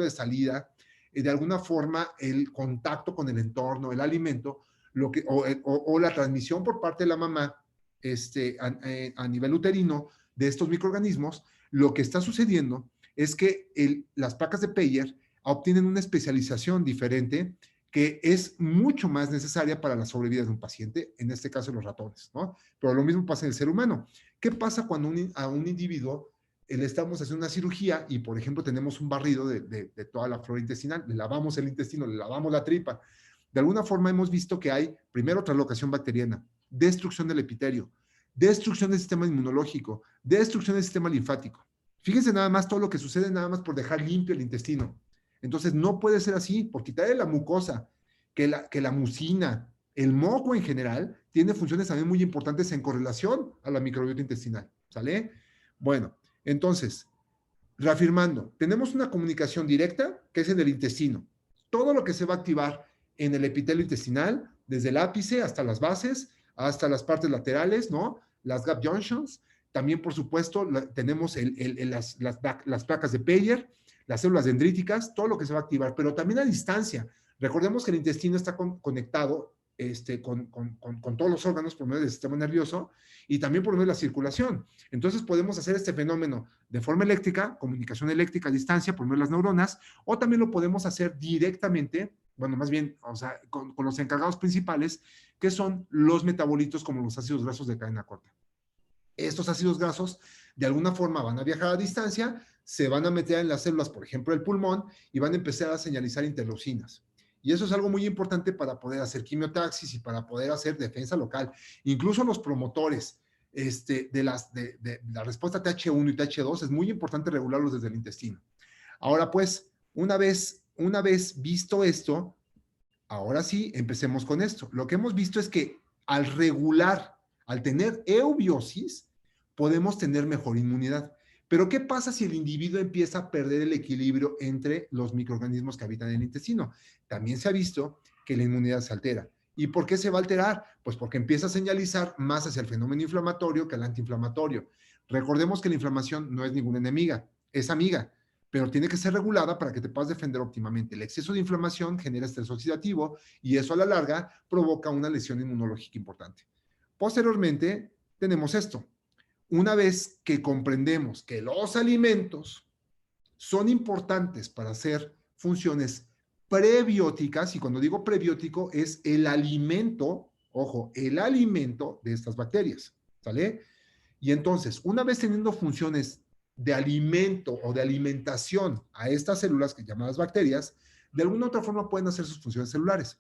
de salida, de alguna forma el contacto con el entorno, el alimento, o la transmisión por parte de la mamá a nivel uterino de estos microorganismos, lo que está sucediendo es que las placas de Peyer obtienen una especialización diferente que es mucho más necesaria para la sobrevida de un paciente, en este caso los ratones, ¿no? Pero lo mismo pasa en el ser humano. ¿Qué pasa cuando a un individuo le estamos haciendo una cirugía y, por ejemplo, tenemos un barrido de toda la flora intestinal, le lavamos el intestino, le lavamos la tripa? De alguna forma hemos visto que hay, primero, translocación bacteriana, destrucción del epitelio, destrucción del sistema inmunológico, destrucción del sistema linfático. Fíjense nada más todo lo que sucede nada más por dejar limpio el intestino. Entonces, no puede ser así, por quitarle la mucosa, que la mucina, el moco en general, tiene funciones también muy importantes en correlación a la microbiota intestinal, ¿sale? Bueno, entonces, reafirmando, tenemos una comunicación directa, que es en el intestino. Todo lo que se va a activar en el epitelio intestinal, desde el ápice hasta las bases, hasta las partes laterales, ¿no? Las gap junctions. También, por supuesto, tenemos las placas de Peyer, las células dendríticas, todo lo que se va a activar, pero también a distancia. Recordemos que el intestino está conectado con todos los órganos por medio del sistema nervioso y también por medio de la circulación. Entonces podemos hacer este fenómeno de forma eléctrica, comunicación eléctrica a distancia por medio de las neuronas, o también lo podemos hacer directamente, bueno, más bien, o sea, con los encargados principales, que son los metabolitos como los ácidos grasos de cadena corta. Estos ácidos grasos de alguna forma van a viajar a distancia, se van a meter en las células, por ejemplo, el pulmón, y van a empezar a señalizar interleucinas. Y eso es algo muy importante para poder hacer quimiotaxis y para poder hacer defensa local. Incluso los promotores de la respuesta TH1 y TH2 es muy importante regularlos desde el intestino. Ahora pues, una vez visto esto, ahora sí, empecemos con esto. Lo que hemos visto es que al regular, al tener eubiosis, podemos tener mejor inmunidad. Pero ¿qué pasa si el individuo empieza a perder el equilibrio entre los microorganismos que habitan en el intestino? También se ha visto que la inmunidad se altera. ¿Y por qué se va a alterar? Pues porque empieza a señalizar más hacia el fenómeno inflamatorio que al antiinflamatorio. Recordemos que la inflamación no es ninguna enemiga, es amiga, pero tiene que ser regulada para que te puedas defender óptimamente. El exceso de inflamación genera estrés oxidativo y eso a la larga provoca una lesión inmunológica importante. Posteriormente, tenemos esto. Una vez que comprendemos que los alimentos son importantes para hacer funciones prebióticas, y cuando digo prebiótico es el alimento, ojo, el alimento de estas bacterias, ¿sale? Y entonces, una vez teniendo funciones de alimento o de alimentación a estas células que llamadas bacterias, de alguna u otra forma pueden hacer sus funciones celulares.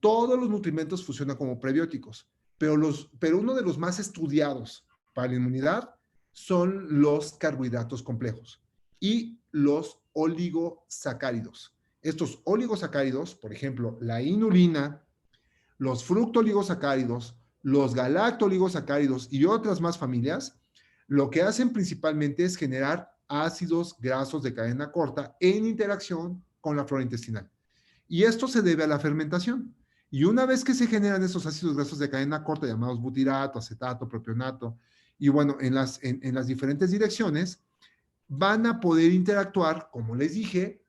Todos los nutrimentos funcionan como prebióticos, pero uno de los más estudiados para la inmunidad son los carbohidratos complejos y los oligosacáridos. Estos oligosacáridos, por ejemplo, la inulina, los fructooligosacáridos, los galactoligosacáridos y otras más familias, lo que hacen principalmente es generar ácidos grasos de cadena corta en interacción con la flora intestinal. Y esto se debe a la fermentación. Y una vez que se generan esos ácidos grasos de cadena corta, llamados butirato, acetato, propionato, y bueno, en las diferentes direcciones, van a poder interactuar, como les dije,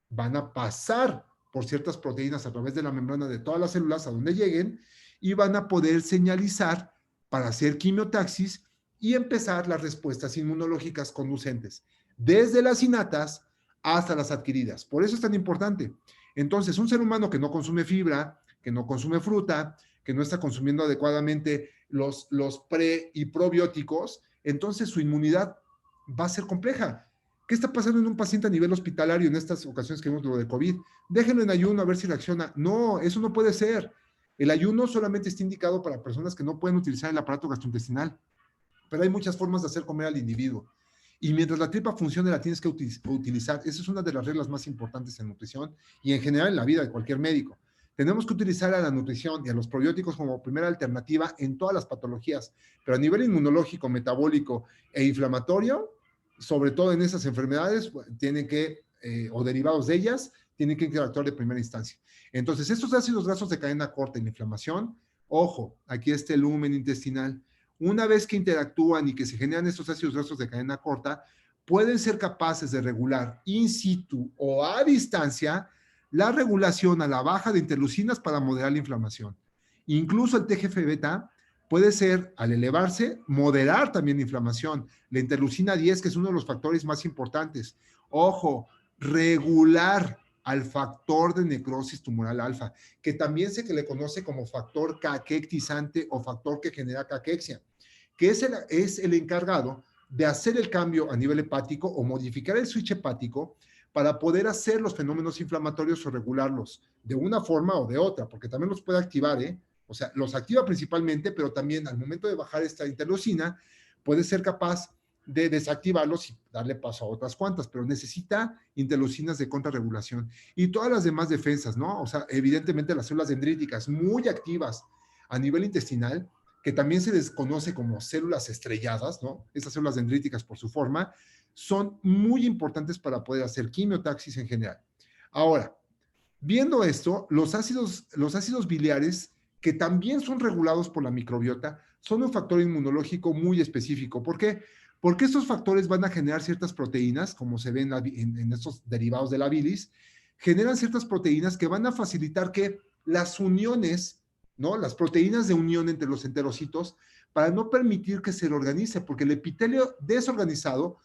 van a pasar por ciertas proteínas a través de la membrana de todas las células a donde lleguen y van a poder señalizar para hacer quimiotaxis y empezar las respuestas inmunológicas conducentes, desde las innatas hasta las adquiridas. Por eso es tan importante. Entonces, un ser humano que no consume fibra, que no consume fruta, que no está consumiendo adecuadamente los pre y probióticos, entonces su inmunidad va a ser compleja. ¿Qué está pasando en un paciente a nivel hospitalario en estas ocasiones que vemos lo de COVID? Déjenlo en ayuno a ver si reacciona. No, eso no puede ser. El ayuno solamente está indicado para personas que no pueden utilizar el aparato gastrointestinal, pero hay muchas formas de hacer comer al individuo. Y mientras la tripa funcione, la tienes que utilizar. Esa es una de las reglas más importantes en nutrición y en general en la vida de cualquier médico. Tenemos que utilizar a la nutrición y a los probióticos como primera alternativa en todas las patologías, pero a nivel inmunológico, metabólico e inflamatorio, sobre todo en esas enfermedades, tienen que, o derivados de ellas, tienen que interactuar de primera instancia. Entonces, estos ácidos grasos de cadena corta en la inflamación, ojo, aquí está el lumen intestinal. Una vez que interactúan y que se generan estos ácidos grasos de cadena corta, pueden ser capaces de regular in situ o a distancia la regulación a la baja de interleucinas para moderar la inflamación. Incluso el TGF-beta puede ser, al elevarse, moderar también la inflamación. La interleucina 10, que es uno de los factores más importantes. Ojo, regular al factor de necrosis tumoral alfa, que también se le conoce como factor caquectizante o factor que genera caquexia, que es el encargado de hacer el cambio a nivel hepático o modificar el switch hepático para poder hacer los fenómenos inflamatorios o regularlos de una forma o de otra, porque también los puede activar, ¿eh? O sea, los activa principalmente, pero también al momento de bajar esta interleucina, puede ser capaz de desactivarlos y darle paso a otras cuantas, pero necesita interleucinas de contrarregulación. Y todas las demás defensas, ¿no? O sea, evidentemente las células dendríticas muy activas a nivel intestinal, que también se les conoce como células estrelladas, ¿no? Estas células dendríticas por su forma, son muy importantes para poder hacer quimiotaxis en general. Ahora, viendo esto, los ácidos biliares, que también son regulados por la microbiota, son un factor inmunológico muy específico. ¿Por qué? Porque estos factores van a generar ciertas proteínas, como se ven en estos derivados de la bilis, generan ciertas proteínas que van a facilitar que las uniones, ¿no? Las proteínas de unión entre los enterocitos, para no permitir que se reorganice, porque el epitelio desorganizado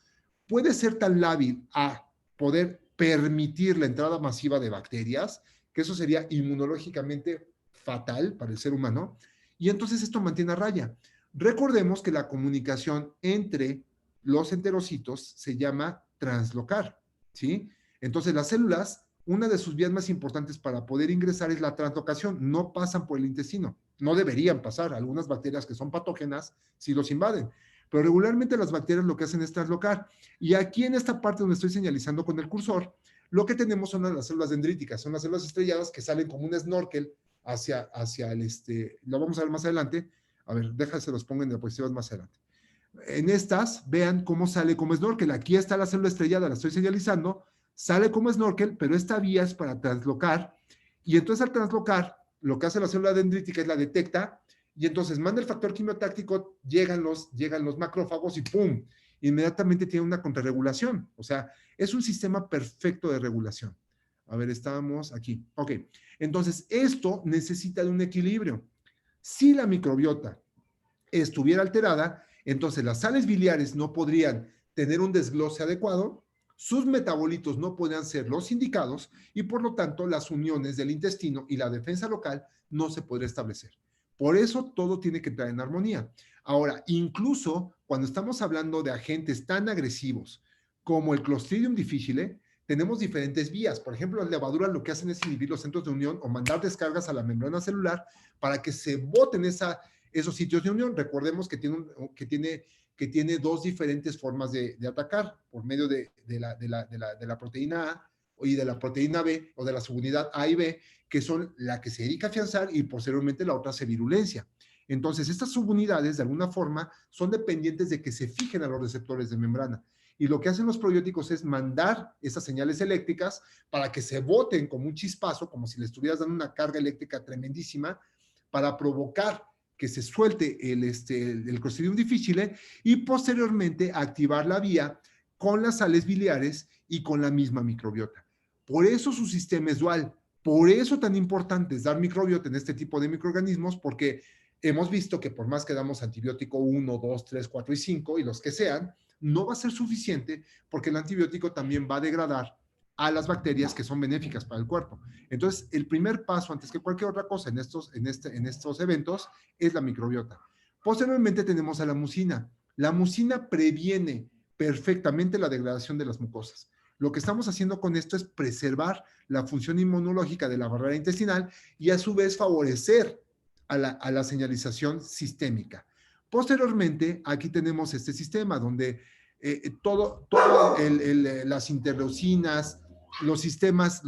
puede ser tan lábil a poder permitir la entrada masiva de bacterias, que eso sería inmunológicamente fatal para el ser humano, y entonces esto mantiene a raya. Recordemos que la comunicación entre los enterocitos se llama translocar, ¿sí? Entonces las células, una de sus vías más importantes para poder ingresar es la translocación, no pasan por el intestino, no deberían pasar, algunas bacterias que son patógenas sí los invaden, pero regularmente las bacterias lo que hacen es translocar. Y aquí en esta parte donde estoy señalizando con el cursor, lo que tenemos son las células dendríticas, son las células estrelladas que salen como un snorkel hacia el, lo vamos a ver más adelante. A ver, déjase los pongo en diapositivas más adelante. En estas, vean cómo sale como snorkel. Aquí está la célula estrellada, la estoy señalizando, sale como snorkel, pero esta vía es para translocar. Y entonces al translocar, lo que hace la célula dendrítica es la detecta, y entonces manda el factor quimiotáctico, llegan los macrófagos y ¡pum! Inmediatamente tiene una contrarregulación. O sea, es un sistema perfecto de regulación. A ver, estamos aquí. Ok. Entonces, esto necesita de un equilibrio. Si la microbiota estuviera alterada, entonces las sales biliares no podrían tener un desglose adecuado, sus metabolitos no podrían ser los indicados y por lo tanto las uniones del intestino y la defensa local no se podría establecer. Por eso todo tiene que entrar en armonía. Ahora, incluso cuando estamos hablando de agentes tan agresivos como el Clostridium difficile, tenemos diferentes vías. Por ejemplo, las levaduras lo que hacen es inhibir los centros de unión o mandar descargas a la membrana celular para que se boten esos sitios de unión. Recordemos que tiene dos diferentes formas de atacar, por medio de la proteína A y de la proteína B, o de la subunidad A y B, que son la que se dedica a afianzar y posteriormente la otra hace virulencia. Entonces, estas subunidades, de alguna forma, son dependientes de que se fijen a los receptores de membrana. Y lo que hacen los probióticos es mandar esas señales eléctricas para que se boten como un chispazo, como si le estuvieras dando una carga eléctrica tremendísima, para provocar que se suelte el Clostridium difficile y posteriormente activar la vía con las sales biliares y con la misma microbiota. Por eso su sistema es dual. Por eso tan importante es dar microbiota en este tipo de microorganismos, porque hemos visto que por más que damos antibiótico 1, 2, 3, 4 y 5 y los que sean, no va a ser suficiente porque el antibiótico también va a degradar a las bacterias que son benéficas para el cuerpo. Entonces, el primer paso, antes que cualquier otra cosa en estos eventos, es la microbiota. Posteriormente tenemos a la mucina. La mucina previene perfectamente la degradación de las mucosas. Lo que estamos haciendo con esto es preservar la función inmunológica de la barrera intestinal y a su vez favorecer a la señalización sistémica. Posteriormente, aquí tenemos este sistema donde las interleucinas, los sistemas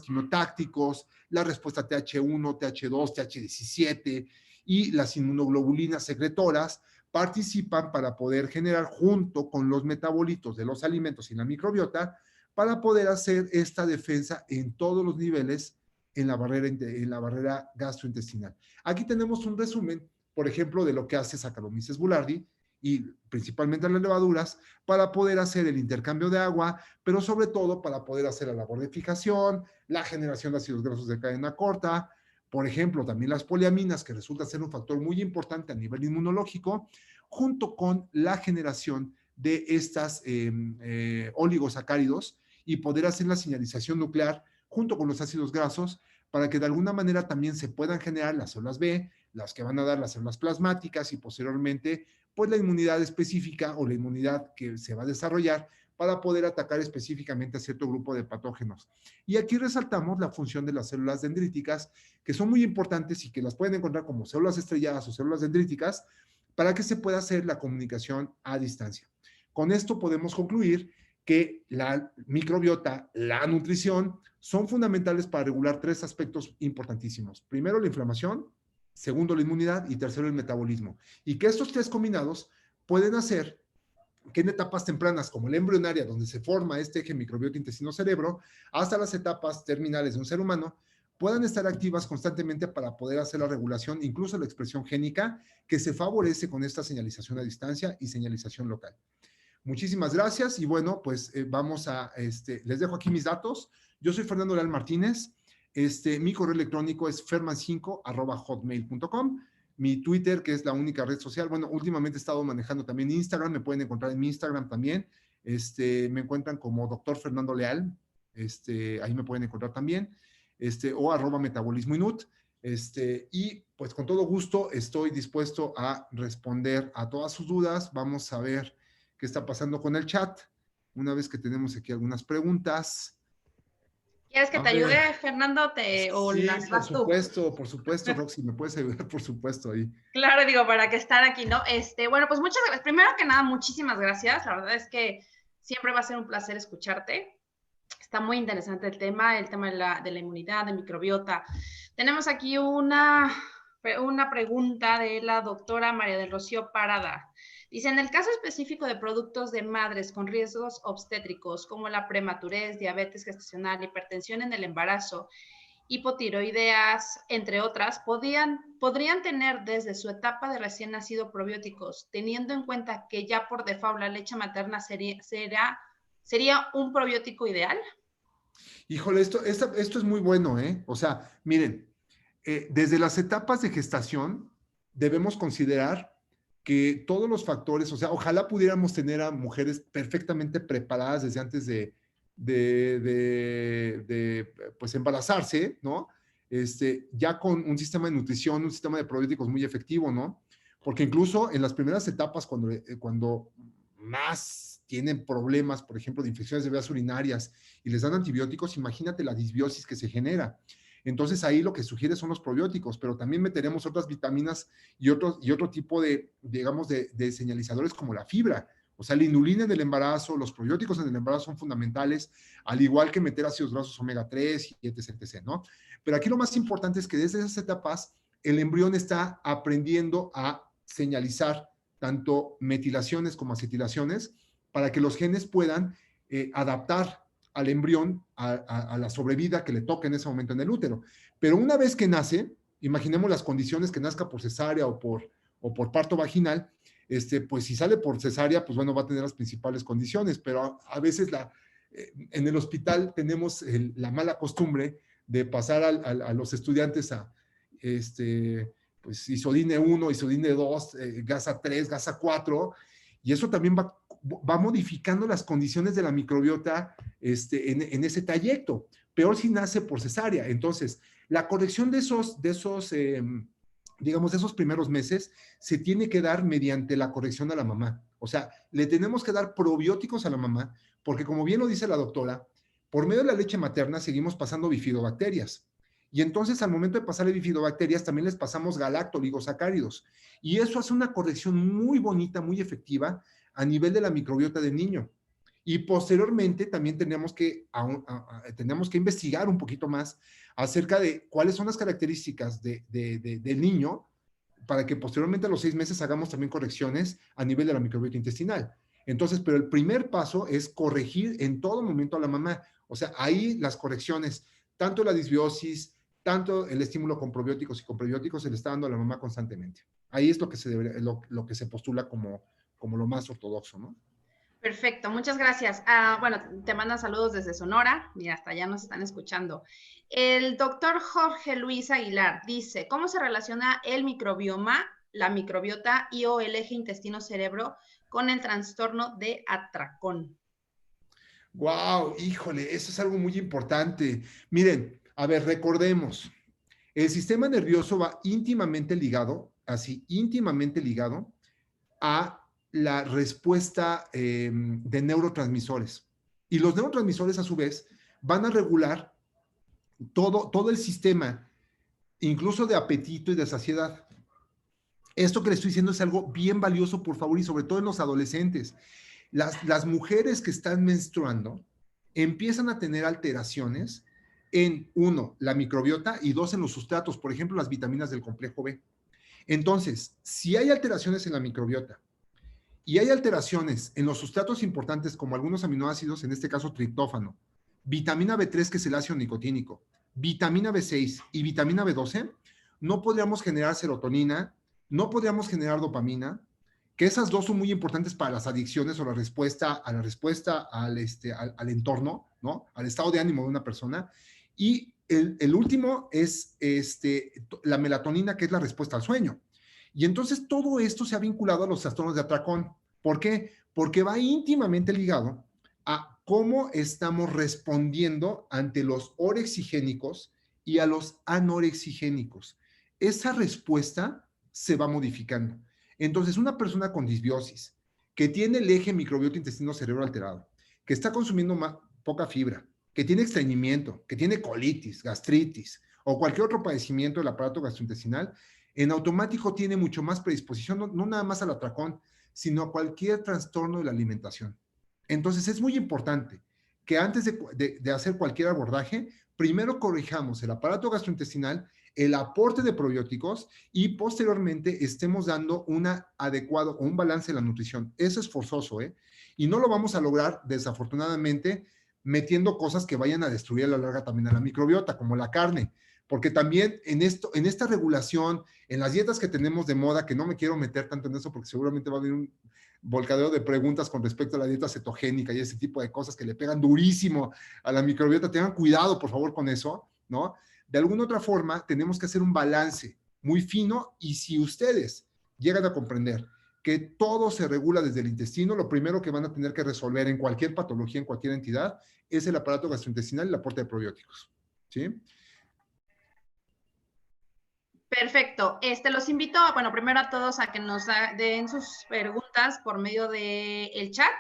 quimiotácticos, la respuesta TH1, TH2, TH17 y las inmunoglobulinas secretoras participan para poder generar, junto con los metabolitos de los alimentos y la microbiota, para poder hacer esta defensa en todos los niveles en la barrera gastrointestinal. Aquí tenemos un resumen, por ejemplo, de lo que hace Saccharomyces boulardii y principalmente las levaduras, para poder hacer el intercambio de agua, pero sobre todo para poder hacer la labor de fijación, la generación de ácidos grasos de cadena corta, por ejemplo, también las poliaminas, que resulta ser un factor muy importante a nivel inmunológico, junto con la generación de estas oligosacáridos y poder hacer la señalización nuclear junto con los ácidos grasos para que de alguna manera también se puedan generar las células B, las que van a dar las células plasmáticas y posteriormente pues la inmunidad específica o la inmunidad que se va a desarrollar para poder atacar específicamente a cierto grupo de patógenos. Y aquí resaltamos la función de las células dendríticas, que son muy importantes y que las pueden encontrar como células estrelladas o células dendríticas, para que se pueda hacer la comunicación a distancia. Con esto podemos concluir que la microbiota, la nutrición, son fundamentales para regular tres aspectos importantísimos. Primero, la inflamación, segundo, la inmunidad y tercero, el metabolismo. Y que estos tres combinados pueden hacer que en etapas tempranas, como la embrionaria, donde se forma este eje microbiota intestino-cerebro, hasta las etapas terminales de un ser humano, puedan estar activas constantemente para poder hacer la regulación, incluso la expresión génica, que se favorece con esta señalización a distancia y señalización local. Muchísimas gracias y bueno, pues les dejo aquí mis datos. Yo soy Fernando Leal Martínez. Mi correo electrónico es ferman5@hotmail.com. Mi Twitter, que es la única red social. Bueno, últimamente he estado manejando también Instagram. Me pueden encontrar en mi Instagram también. Me encuentran como Dr. Fernando Leal. Ahí me pueden encontrar también. O @metabolismoinut. Y pues con todo gusto estoy dispuesto a responder a todas sus dudas. Vamos a ver qué está pasando con el chat. Una vez que tenemos aquí algunas preguntas. ¿Quieres que A te ver, ayude, Fernando, o sí, las vas tú? por supuesto, Roxy, me puedes ayudar, por supuesto, ahí. Claro, digo, para que estar aquí, ¿no? Bueno, pues muchas gracias. Primero que nada, muchísimas gracias. La verdad es que siempre va a ser un placer escucharte. Está muy interesante el tema de la inmunidad, de microbiota. Tenemos aquí una pregunta de la doctora María del Rocío Parada. Dice, en el caso específico de productos de madres con riesgos obstétricos como la prematurez, diabetes gestacional, hipertensión en el embarazo, hipotiroideas, entre otras, podrían tener desde su etapa de recién nacido probióticos, teniendo en cuenta que ya por default la leche materna sería un probiótico ideal. Híjole, esto es muy bueno, ¿eh? O sea, miren, desde las etapas de gestación debemos considerar que todos los factores, o sea, ojalá pudiéramos tener a mujeres perfectamente preparadas desde antes pues embarazarse, ¿no? Ya con un sistema de nutrición, un sistema de probióticos muy efectivo, ¿no? Porque incluso en las primeras etapas, cuando más tienen problemas, por ejemplo, de infecciones de vías urinarias y les dan antibióticos, imagínate la disbiosis que se genera. Entonces ahí lo que sugiere son los probióticos, pero también meteremos otras vitaminas y otro tipo de, digamos, de señalizadores como la fibra. O sea, la inulina en el embarazo, los probióticos en el embarazo son fundamentales, al igual que meter ácidos grasos omega 3 y etc, etc, ¿no? Pero aquí lo más importante es que desde esas etapas el embrión está aprendiendo a señalizar tanto metilaciones como acetilaciones para que los genes puedan adaptar al embrión a la sobrevida que le toca en ese momento en el útero. Pero una vez que nace, imaginemos las condiciones que nazca por cesárea o por parto vaginal, pues si sale por cesárea, pues bueno, va a tener las principales condiciones, pero a veces en el hospital tenemos la mala costumbre de pasar a los estudiantes a pues isodine 1, isodine 2, gasa 3, gasa 4, y eso también va modificando las condiciones de la microbiota en ese trayecto. Peor si nace por cesárea. Entonces, la corrección de esos digamos, de esos primeros meses, se tiene que dar mediante la corrección a la mamá. O sea, le tenemos que dar probióticos a la mamá, porque como bien lo dice la doctora, por medio de la leche materna seguimos pasando bifidobacterias. Y entonces al momento de pasarle bifidobacterias también les pasamos galactoligosacáridos. Y eso hace una corrección muy bonita, muy efectiva a nivel de la microbiota del niño. Y posteriormente también tenemos que investigar un poquito más acerca de cuáles son las características del niño para que posteriormente a los 6 meses hagamos también correcciones a nivel de la microbiota intestinal. Entonces, pero el primer paso es corregir en todo momento a la mamá. O sea, ahí las correcciones, tanto la disbiosis, tanto el estímulo con probióticos y con prebióticos se le está dando a la mamá constantemente. Ahí es lo que se postula como lo más ortodoxo, ¿no? Perfecto, muchas gracias. Bueno, te mandan saludos desde Sonora, mira, hasta allá nos están escuchando. El doctor Jorge Luis Aguilar dice, ¿cómo se relaciona el microbioma, la microbiota y o el eje intestino-cerebro con el trastorno de atracón? Wow, híjole, eso es algo muy importante. Miren, a ver, recordemos, el sistema nervioso va íntimamente ligado, así, íntimamente ligado a la respuesta de neurotransmisores. Y los neurotransmisores, a su vez, van a regular todo el sistema, incluso de apetito y de saciedad. Esto que le estoy diciendo es algo bien valioso, por favor, y sobre todo en los adolescentes. Las mujeres que están menstruando empiezan a tener alteraciones en, uno, la microbiota y dos, en los sustratos, por ejemplo, las vitaminas del complejo B. Entonces, si hay alteraciones en la microbiota y hay alteraciones en los sustratos importantes como algunos aminoácidos, en este caso triptófano, vitamina B3 que es el ácido nicotínico, vitamina B6 y vitamina B12, no podríamos generar serotonina, no podríamos generar dopamina, que esas dos son muy importantes para las adicciones o la respuesta al entorno, ¿no? Al estado de ánimo de una persona. Y el último es la melatonina, que es la respuesta al sueño. Y entonces todo esto se ha vinculado a los trastornos de atracón. ¿Por qué? Porque va íntimamente ligado a cómo estamos respondiendo ante los orexigénicos y a los anorexigénicos. Esa respuesta se va modificando. Entonces, una persona con disbiosis, que tiene el eje microbiota intestino-cerebro alterado, que está consumiendo poca fibra, que tiene estreñimiento, que tiene colitis, gastritis o cualquier otro padecimiento del aparato gastrointestinal, en automático tiene mucho más predisposición, no nada más al atracón, sino a cualquier trastorno de la alimentación. Entonces, es muy importante que antes de hacer cualquier abordaje, primero corrijamos el aparato gastrointestinal, el aporte de probióticos y posteriormente estemos dando un adecuado o un balance en la nutrición. Eso es forzoso, ¿eh? Y no lo vamos a lograr, desafortunadamente, metiendo cosas que vayan a destruir a la larga también a la microbiota, como la carne. Porque también en esta regulación, en las dietas que tenemos de moda, que no me quiero meter tanto en eso porque seguramente va a haber un volcadero de preguntas con respecto a la dieta cetogénica y ese tipo de cosas que le pegan durísimo a la microbiota. Tengan cuidado, por favor, con eso, ¿no? De alguna otra forma, tenemos que hacer un balance muy fino y si ustedes llegan a comprender que todo se regula desde el intestino, lo primero que van a tener que resolver en cualquier patología, en cualquier entidad, es el aparato gastrointestinal y el aporte de probióticos, ¿sí? Perfecto. Los invito, bueno, primero a todos a que nos den sus preguntas por medio del chat.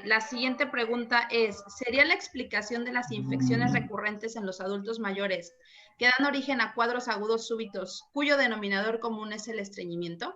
La siguiente pregunta es, ¿sería la explicación de las infecciones recurrentes en los adultos mayores que dan origen a cuadros agudos súbitos, cuyo denominador común es el estreñimiento?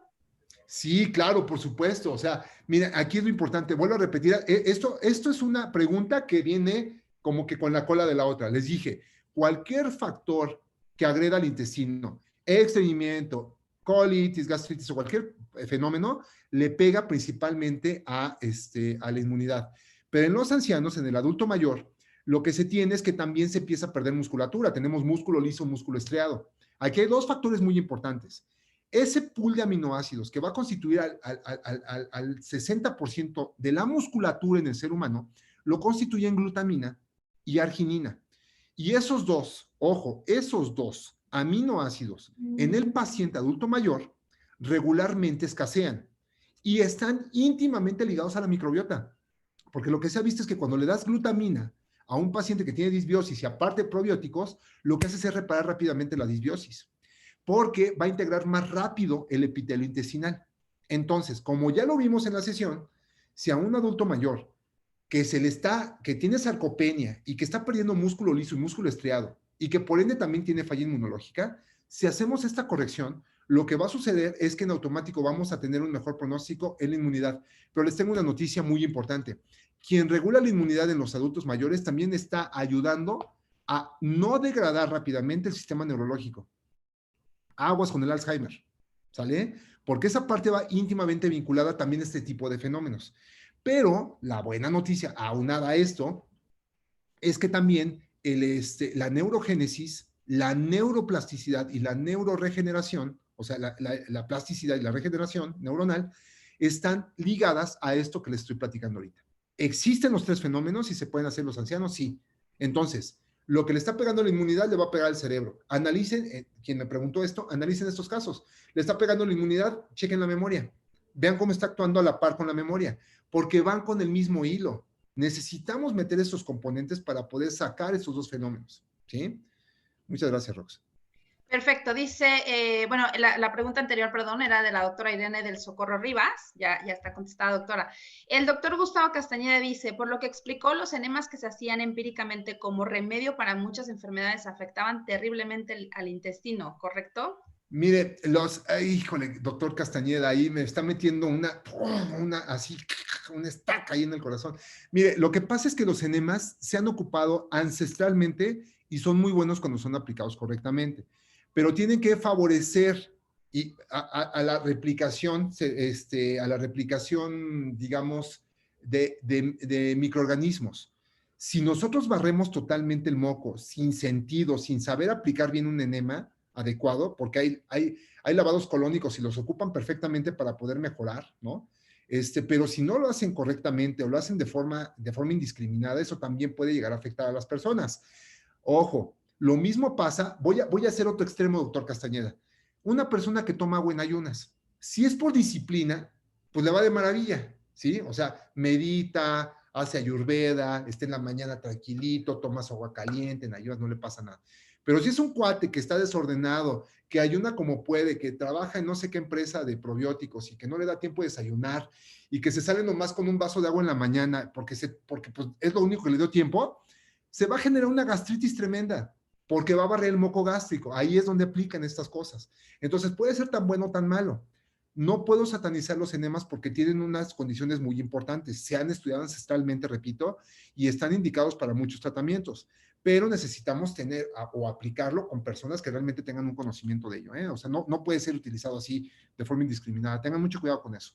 Sí, claro, por supuesto. O sea, mira, aquí es lo importante. Vuelvo a repetir, esto es una pregunta que viene como que con la cola de la otra. Les dije, cualquier factor que agreda al intestino, estreñimiento, colitis, gastritis o cualquier fenómeno, le pega principalmente a la inmunidad. Pero en los ancianos, en el adulto mayor, lo que se tiene es que también se empieza a perder musculatura. Tenemos músculo liso, músculo estriado. Aquí hay dos factores muy importantes. Ese pool de aminoácidos que va a constituir al 60% de la musculatura en el ser humano, lo constituyen glutamina y arginina. Y esos dos, ojo, esos dos aminoácidos en el paciente adulto mayor regularmente escasean y están íntimamente ligados a la microbiota. Porque lo que se ha visto es que cuando le das glutamina a un paciente que tiene disbiosis y aparte probióticos, lo que hace es reparar rápidamente la disbiosis, porque va a integrar más rápido el epitelio intestinal. Entonces, como ya lo vimos en la sesión, si a un adulto mayor que tiene sarcopenia y que está perdiendo músculo liso y músculo estriado y que por ende también tiene falla inmunológica, si hacemos esta corrección, lo que va a suceder es que en automático vamos a tener un mejor pronóstico en la inmunidad. Pero les tengo una noticia muy importante. Quien regula la inmunidad en los adultos mayores también está ayudando a no degradar rápidamente el sistema neurológico. Aguas con el Alzheimer, ¿sale? Porque esa parte va íntimamente vinculada también a este tipo de fenómenos. Pero la buena noticia, aunada a esto, es que también la neurogénesis, la neuroplasticidad y la neuroregeneración, o sea, la plasticidad y la regeneración neuronal, están ligadas a esto que les estoy platicando ahorita. ¿Existen los tres fenómenos y se pueden hacer los ancianos? Sí. Entonces, lo que le está pegando a la inmunidad le va a pegar al cerebro. Analicen, quien me preguntó esto, analicen estos casos. Le está pegando la inmunidad, chequen la memoria. Vean cómo está actuando a la par con la memoria, porque van con el mismo hilo. Necesitamos meter estos componentes para poder sacar estos dos fenómenos, ¿sí? Muchas gracias, Rox. Perfecto, dice, bueno, la pregunta anterior, perdón, era de la doctora Irene del Socorro Rivas, ya está contestada, doctora. El doctor Gustavo Castañeda dice, por lo que explicó, los enemas que se hacían empíricamente como remedio para muchas enfermedades afectaban terriblemente al intestino, ¿correcto? Mire, híjole, doctor Castañeda, ahí me está metiendo una estaca ahí en el corazón. Mire, lo que pasa es que los enemas se han ocupado ancestralmente y son muy buenos cuando son aplicados correctamente, pero tienen que favorecer a la replicación, digamos, de microorganismos. Si nosotros barremos totalmente el moco, sin sentido, sin saber aplicar bien un enema adecuado, porque hay lavados colónicos y los ocupan perfectamente para poder mejorar, ¿no? Pero si no lo hacen correctamente o lo hacen de forma indiscriminada, eso también puede llegar a afectar a las personas. Ojo, lo mismo pasa, voy a hacer otro extremo, doctor Castañeda. Una persona que toma agua en ayunas, si es por disciplina, pues le va de maravilla, ¿sí? O sea, medita, hace ayurveda, está en la mañana tranquilito, toma su agua caliente, en ayunas, no le pasa nada. Pero si es un cuate que está desordenado, que ayuna como puede, que trabaja en no sé qué empresa de probióticos y que no le da tiempo de desayunar y que se sale nomás con un vaso de agua en la mañana porque pues, es lo único que le dio tiempo, se va a generar una gastritis tremenda porque va a barrer el moco gástrico. Ahí es donde aplican estas cosas. Entonces puede ser tan bueno o tan malo. No puedo satanizar los enemas porque tienen unas condiciones muy importantes. Se han estudiado ancestralmente, repito, y están indicados para muchos tratamientos, pero necesitamos tener o aplicarlo con personas que realmente tengan un conocimiento de ello, ¿eh? O sea, no puede ser utilizado así de forma indiscriminada. Tengan mucho cuidado con eso.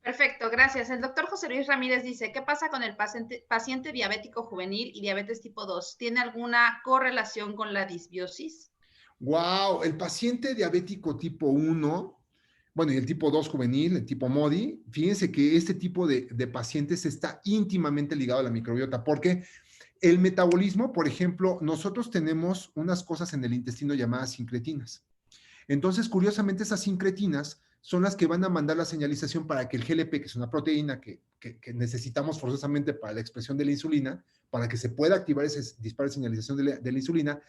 Perfecto, gracias. El doctor José Luis Ramírez dice, ¿qué pasa con el paciente diabético juvenil y diabetes tipo 2? ¿Tiene alguna correlación con la disbiosis? Wow, el paciente diabético tipo 1, bueno, y el tipo 2 juvenil, el tipo MODY, fíjense que este tipo de pacientes está íntimamente ligado a la microbiota, porque el metabolismo, por ejemplo, nosotros tenemos unas cosas en el intestino llamadas sincretinas. Entonces, curiosamente, esas sincretinas son las que van a mandar la señalización para que el GLP, que es una proteína que necesitamos forzosamente para la expresión de la insulina, para que se pueda activar ese disparo de señalización de la insulina,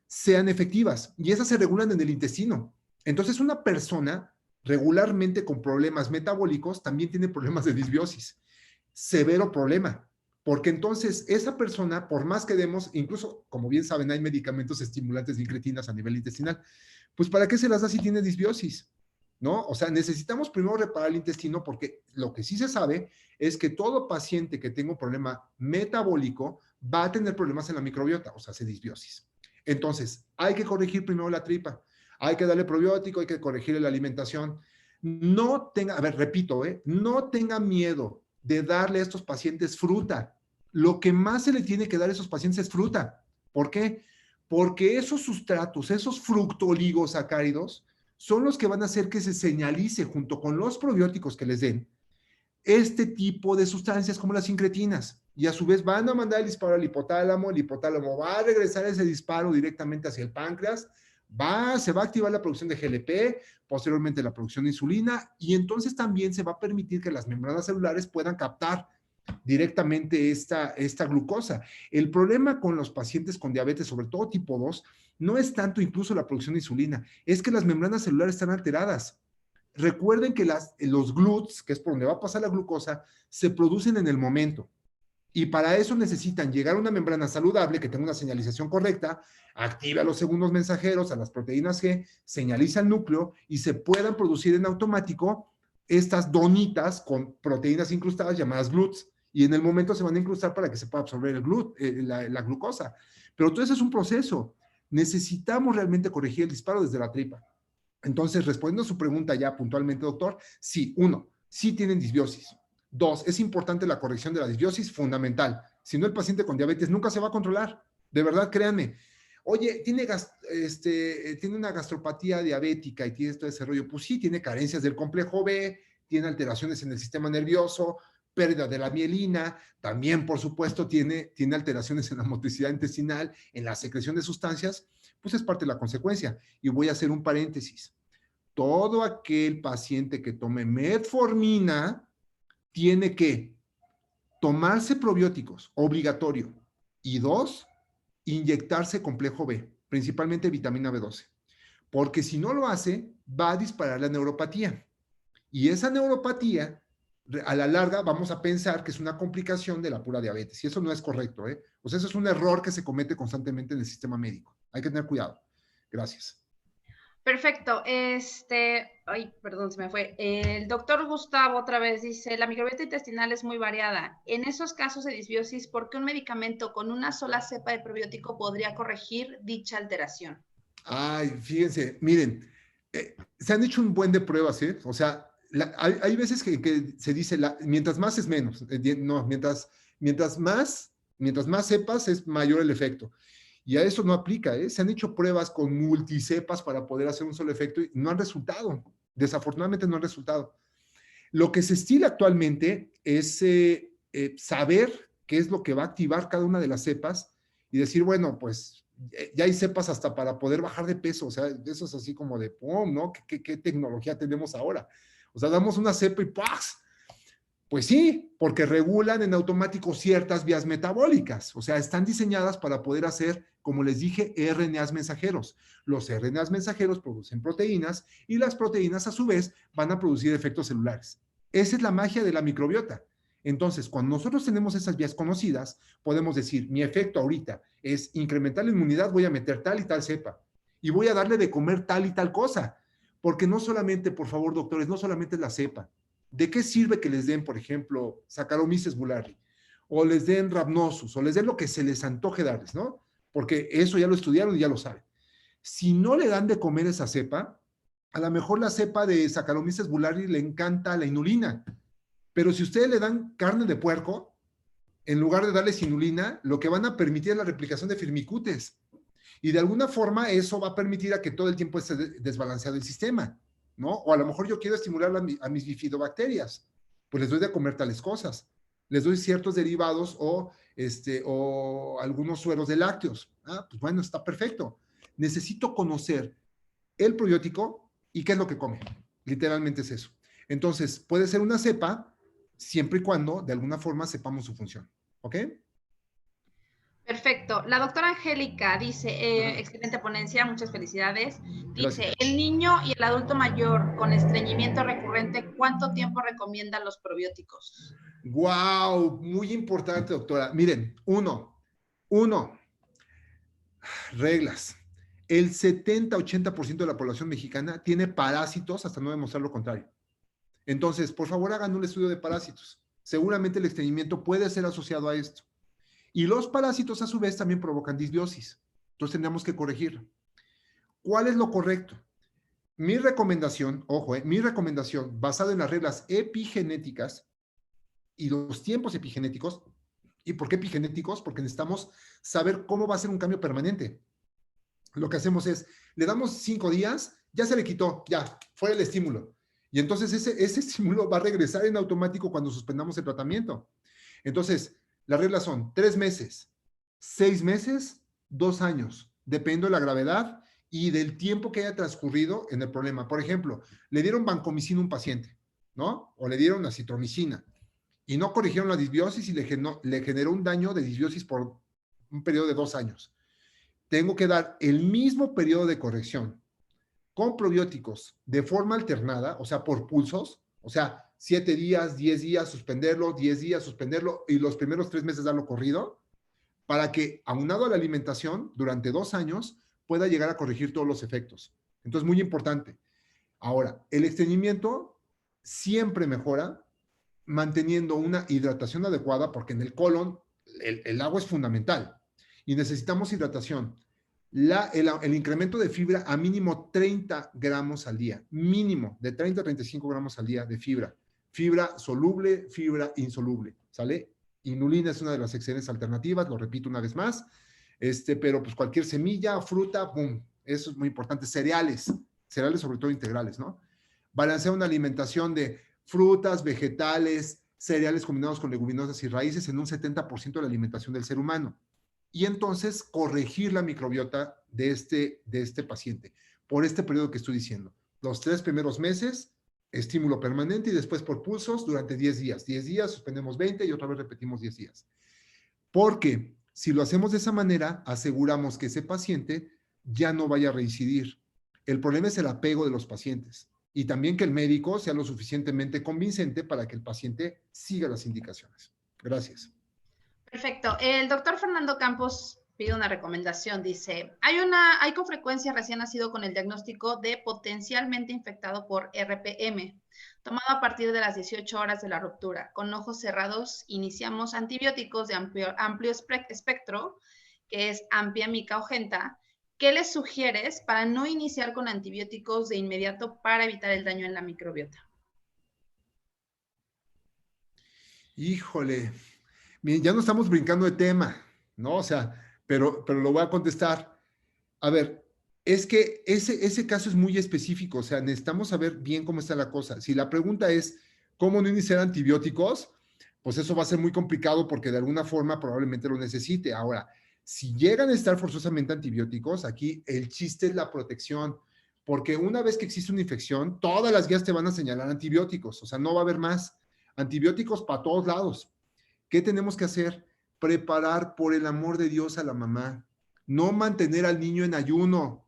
sean efectivas. Y esas se regulan en el intestino. Entonces, una persona regularmente con problemas metabólicos también tiene problemas de disbiosis. Severo problema. Porque entonces esa persona, por más que demos, incluso, como bien saben, hay medicamentos estimulantes de incretinas a nivel intestinal, pues ¿para qué se las da si tiene disbiosis? ¿No? O sea, necesitamos primero reparar el intestino porque lo que sí se sabe es que todo paciente que tenga un problema metabólico va a tener problemas en la microbiota, o sea, hace disbiosis. Entonces, hay que corregir primero la tripa, hay que darle probiótico, hay que corregir la alimentación. No tenga, a ver, repito, no tenga miedo de darle a estos pacientes fruta. Lo que más se le tiene que dar a esos pacientes es fruta. ¿Por qué? Porque esos sustratos, esos fructooligosacáridos, son los que van a hacer que se señalice junto con los probióticos que les den este tipo de sustancias como las sincretinas. Y a su vez van a mandar el disparo al hipotálamo, el hipotálamo va a regresar ese disparo directamente hacia el páncreas, se va a activar la producción de GLP, posteriormente la producción de insulina, y entonces también se va a permitir que las membranas celulares puedan captar directamente esta glucosa. El problema con los pacientes con diabetes, sobre todo tipo 2, no es tanto incluso la producción de insulina, es que las membranas celulares están alteradas. Recuerden que los GLUTs, que es por donde va a pasar la glucosa, se producen en el momento. Y para eso necesitan llegar a una membrana saludable que tenga una señalización correcta, active a los segundos mensajeros, a las proteínas G, señaliza el núcleo y se puedan producir en automático estas donitas con proteínas incrustadas llamadas GLUTs. Y en el momento se van a incrustar para que se pueda absorber la glucosa. Pero todo eso es un proceso. Necesitamos realmente corregir el disparo desde la tripa. Entonces, respondiendo a su pregunta ya puntualmente, doctor, sí, 1, sí tienen disbiosis. 2, es importante la corrección de la disbiosis, fundamental. Si no, el paciente con diabetes nunca se va a controlar. De verdad, créanme. Oye, tiene una gastropatía diabética y tiene todo ese rollo. Pues sí, tiene carencias del complejo B, tiene alteraciones en el sistema nervioso, pérdida de la mielina, también, por supuesto, tiene alteraciones en la motricidad intestinal, en la secreción de sustancias, pues es parte de la consecuencia. Y voy a hacer un paréntesis. Todo aquel paciente que tome metformina tiene que tomarse probióticos, obligatorio. Y 2, inyectarse complejo B, principalmente vitamina B12. Porque si no lo hace, va a disparar la neuropatía. Y esa neuropatía, a la larga, vamos a pensar que es una complicación de la pura diabetes. Y eso no es correcto, ¿eh? O sea, eso es un error que se comete constantemente en el sistema médico. Hay que tener cuidado. Gracias. Perfecto. Ay, perdón, se me fue. El doctor Gustavo otra vez dice, la microbiota intestinal es muy variada. En esos casos de disbiosis, ¿por qué un medicamento con una sola cepa de probiótico podría corregir dicha alteración? Ay, fíjense, miren, se han hecho un buen de pruebas, ¿eh? O sea, hay veces que se dice, mientras más es menos, no, mientras más cepas es mayor el efecto. Y a eso no aplica, ¿eh? Se han hecho pruebas con multicepas para poder hacer un solo efecto y no han resultado. Desafortunadamente no han resultado. Lo que se estila actualmente es saber qué es lo que va a activar cada una de las cepas y decir, bueno, pues ya hay cepas hasta para poder bajar de peso. O sea, eso es así como de, ¡pum!, ¿no? ¿Qué tecnología tenemos ahora? O sea, damos una cepa y ¡paz! Pues sí, porque regulan en automático ciertas vías metabólicas, o sea, están diseñadas para poder hacer, como les dije, RNAs mensajeros. Los RNAs mensajeros producen proteínas y las proteínas a su vez van a producir efectos celulares. Esa es la magia de la microbiota. Entonces, cuando nosotros tenemos esas vías conocidas, podemos decir, mi efecto ahorita es incrementar la inmunidad, voy a meter tal y tal cepa y voy a darle de comer tal y tal cosa. Porque no solamente, por favor, doctores, no solamente es la cepa. ¿De qué sirve que les den, por ejemplo, Saccharomyces boulardii? O les den Rhamnosus, o les den lo que se les antoje darles, ¿no? Porque eso ya lo estudiaron y ya lo saben. Si no le dan de comer esa cepa, a lo mejor la cepa de Saccharomyces boulardii le encanta la inulina, pero si ustedes le dan carne de puerco, en lugar de darles inulina, lo que van a permitir es la replicación de firmicutes. Y de alguna forma eso va a permitir a que todo el tiempo esté desbalanceado el sistema, ¿no? O a lo mejor yo quiero estimular a mis bifidobacterias, pues les doy de comer tales cosas. Les doy ciertos derivados o algunos sueros de lácteos. Ah, pues bueno, está perfecto. Necesito conocer el probiótico y qué es lo que come. Literalmente es eso. Entonces, puede ser una cepa siempre y cuando de alguna forma sepamos su función. ¿Ok? Perfecto. La doctora Angélica dice, excelente ponencia, muchas felicidades. Dice, Gracias. el niño y el adulto mayor con estreñimiento recurrente, ¿cuánto tiempo recomiendan los probióticos? ¡Wow! Muy importante, doctora. Miren, uno, reglas. El 70-80% de la población mexicana tiene parásitos hasta no demostrar lo contrario. Entonces, por favor, hagan un estudio de parásitos. Seguramente el estreñimiento puede ser asociado a esto. Y los parásitos, a su vez, también provocan disbiosis. Entonces, tendríamos que corregirlo. ¿Cuál es lo correcto? Mi recomendación, ojo, mi recomendación, basada en las reglas epigenéticas y los tiempos epigenéticos. ¿Y por qué epigenéticos? Porque necesitamos saber cómo va a ser un cambio permanente. Lo que hacemos es, le damos 5 días, ya se le quitó, ya, fue el estímulo. Y entonces ese estímulo va a regresar en automático cuando suspendamos el tratamiento. Entonces, las reglas son 3 meses, 6 meses, 2 años, dependiendo de la gravedad y del tiempo que haya transcurrido en el problema. Por ejemplo, le dieron vancomicina a un paciente, ¿no? O le dieron acitromicina y no corrigieron la disbiosis y le generó un daño de disbiosis por un periodo de 2 años. Tengo que dar el mismo periodo de corrección con probióticos de forma alternada, o sea, por pulsos, o sea, 7 días, 10 días, suspenderlo, 10 días, suspenderlo, y los primeros 3 meses darlo corrido, para que, aunado a la alimentación, durante 2 años, pueda llegar a corregir todos los efectos. Entonces, muy importante. Ahora, el estreñimiento siempre mejora manteniendo una hidratación adecuada, porque en el colon el agua es fundamental y necesitamos hidratación. El incremento de fibra a mínimo 30 gramos al día, mínimo de 30 a 35 gramos al día de fibra. Fibra soluble, fibra insoluble, ¿sale? Inulina es una de las excelentes alternativas, lo repito una vez más, pero pues cualquier semilla, fruta, boom, eso es muy importante. Cereales sobre todo integrales, ¿no? Balancear una alimentación de frutas, vegetales, cereales combinados con leguminosas y raíces en un 70% de la alimentación del ser humano. Y entonces corregir la microbiota de este paciente por este periodo que estoy diciendo. Los 3 primeros meses, estímulo permanente y después por pulsos durante 10 días. 10 días, suspendemos 20 y otra vez repetimos 10 días. Porque si lo hacemos de esa manera, aseguramos que ese paciente ya no vaya a reincidir. El problema es el apego de los pacientes y también que el médico sea lo suficientemente convincente para que el paciente siga las indicaciones. Gracias. Perfecto. El doctor Fernando Campos pide una recomendación. Dice, hay con frecuencia recién nacido con el diagnóstico de potencialmente infectado por RPM, tomado a partir de las 18 horas de la ruptura. Con ojos cerrados iniciamos antibióticos de amplio espectro, que es Ampia, Mica o Genta. ¿Qué les sugieres para no iniciar con antibióticos de inmediato para evitar el daño en la microbiota? Híjole, bien, ya no estamos brincando de tema, ¿no? O sea, pero lo voy a contestar. A ver, es que ese caso es muy específico, o sea, necesitamos saber bien cómo está la cosa. Si la pregunta es, ¿cómo no iniciar antibióticos? Pues eso va a ser muy complicado porque de alguna forma probablemente lo necesite. Ahora, si llegan a estar forzosamente antibióticos, aquí el chiste es la protección, porque una vez que existe una infección, todas las guías te van a señalar antibióticos, o sea, no va a haber más. Antibióticos para todos lados. ¿Qué tenemos que hacer? Preparar, por el amor de Dios, a la mamá. No mantener al niño en ayuno,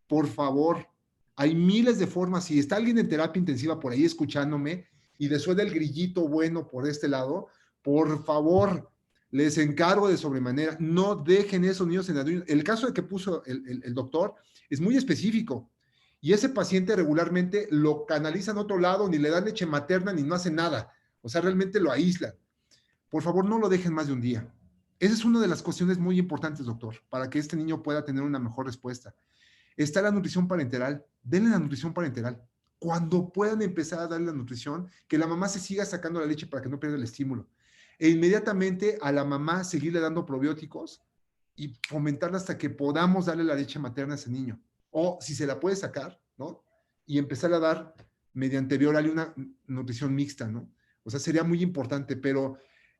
por favor. Hay miles de formas. Si está alguien en terapia intensiva por ahí escuchándome y le suena el grillito bueno por este lado, por favor, les encargo de sobremanera, no dejen esos niños en ayuno. El caso de que puso el doctor es muy específico. Y ese paciente regularmente lo canalizan a otro lado, ni le dan leche materna, ni no hace nada. O sea, realmente lo aíslan. Por favor, no lo dejen más de un día. Esa es una de las cuestiones muy importantes, doctor, para que este niño pueda tener una mejor respuesta. Está la nutrición parenteral. Denle la nutrición parenteral. Cuando puedan empezar a darle la nutrición, que la mamá se siga sacando la leche para que no pierda el estímulo. E inmediatamente a la mamá seguirle dando probióticos y fomentarla hasta que podamos darle la leche materna a ese niño. O si se la puede sacar, ¿no? Y empezar a dar mediante vía oral una nutrición mixta, ¿no? O sea, sería muy importante, pero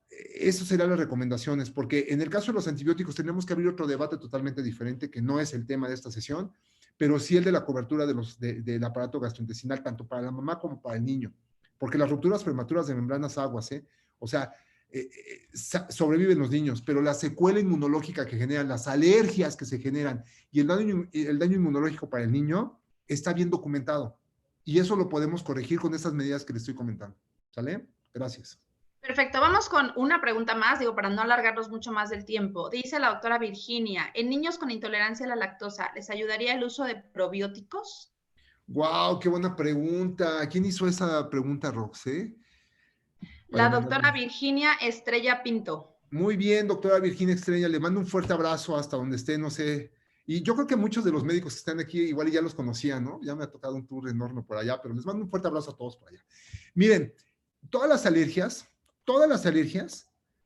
eso serían las recomendaciones, porque en el caso de los antibióticos tenemos que abrir otro debate totalmente diferente, que no es el tema de esta sesión, pero sí el de la cobertura del aparato gastrointestinal, tanto para la mamá como para el niño, porque las rupturas prematuras de membranas aguas, o sea, sobreviven los niños, pero la secuela inmunológica que generan, las alergias que se generan y el daño inmunológico para el niño está bien documentado. Y eso lo podemos corregir con estas medidas que les estoy comentando. ¿Sale? Gracias. Perfecto, vamos con una pregunta más, digo, para no alargarnos mucho más del tiempo. Dice la doctora Virginia, ¿en niños con intolerancia a la lactosa les ayudaría el uso de probióticos? ¡Wow! ¡Qué buena pregunta! ¿Quién hizo esa pregunta, Rox? La doctora Virginia Estrella Pinto. Muy bien, doctora Virginia Estrella, le mando un fuerte abrazo hasta donde esté, no sé. Y yo creo que muchos de los médicos que están aquí igual ya los conocían, ¿no? Ya me ha tocado un tour enorme por allá, pero les mando un fuerte abrazo a todos por allá. Miren, todas las alergias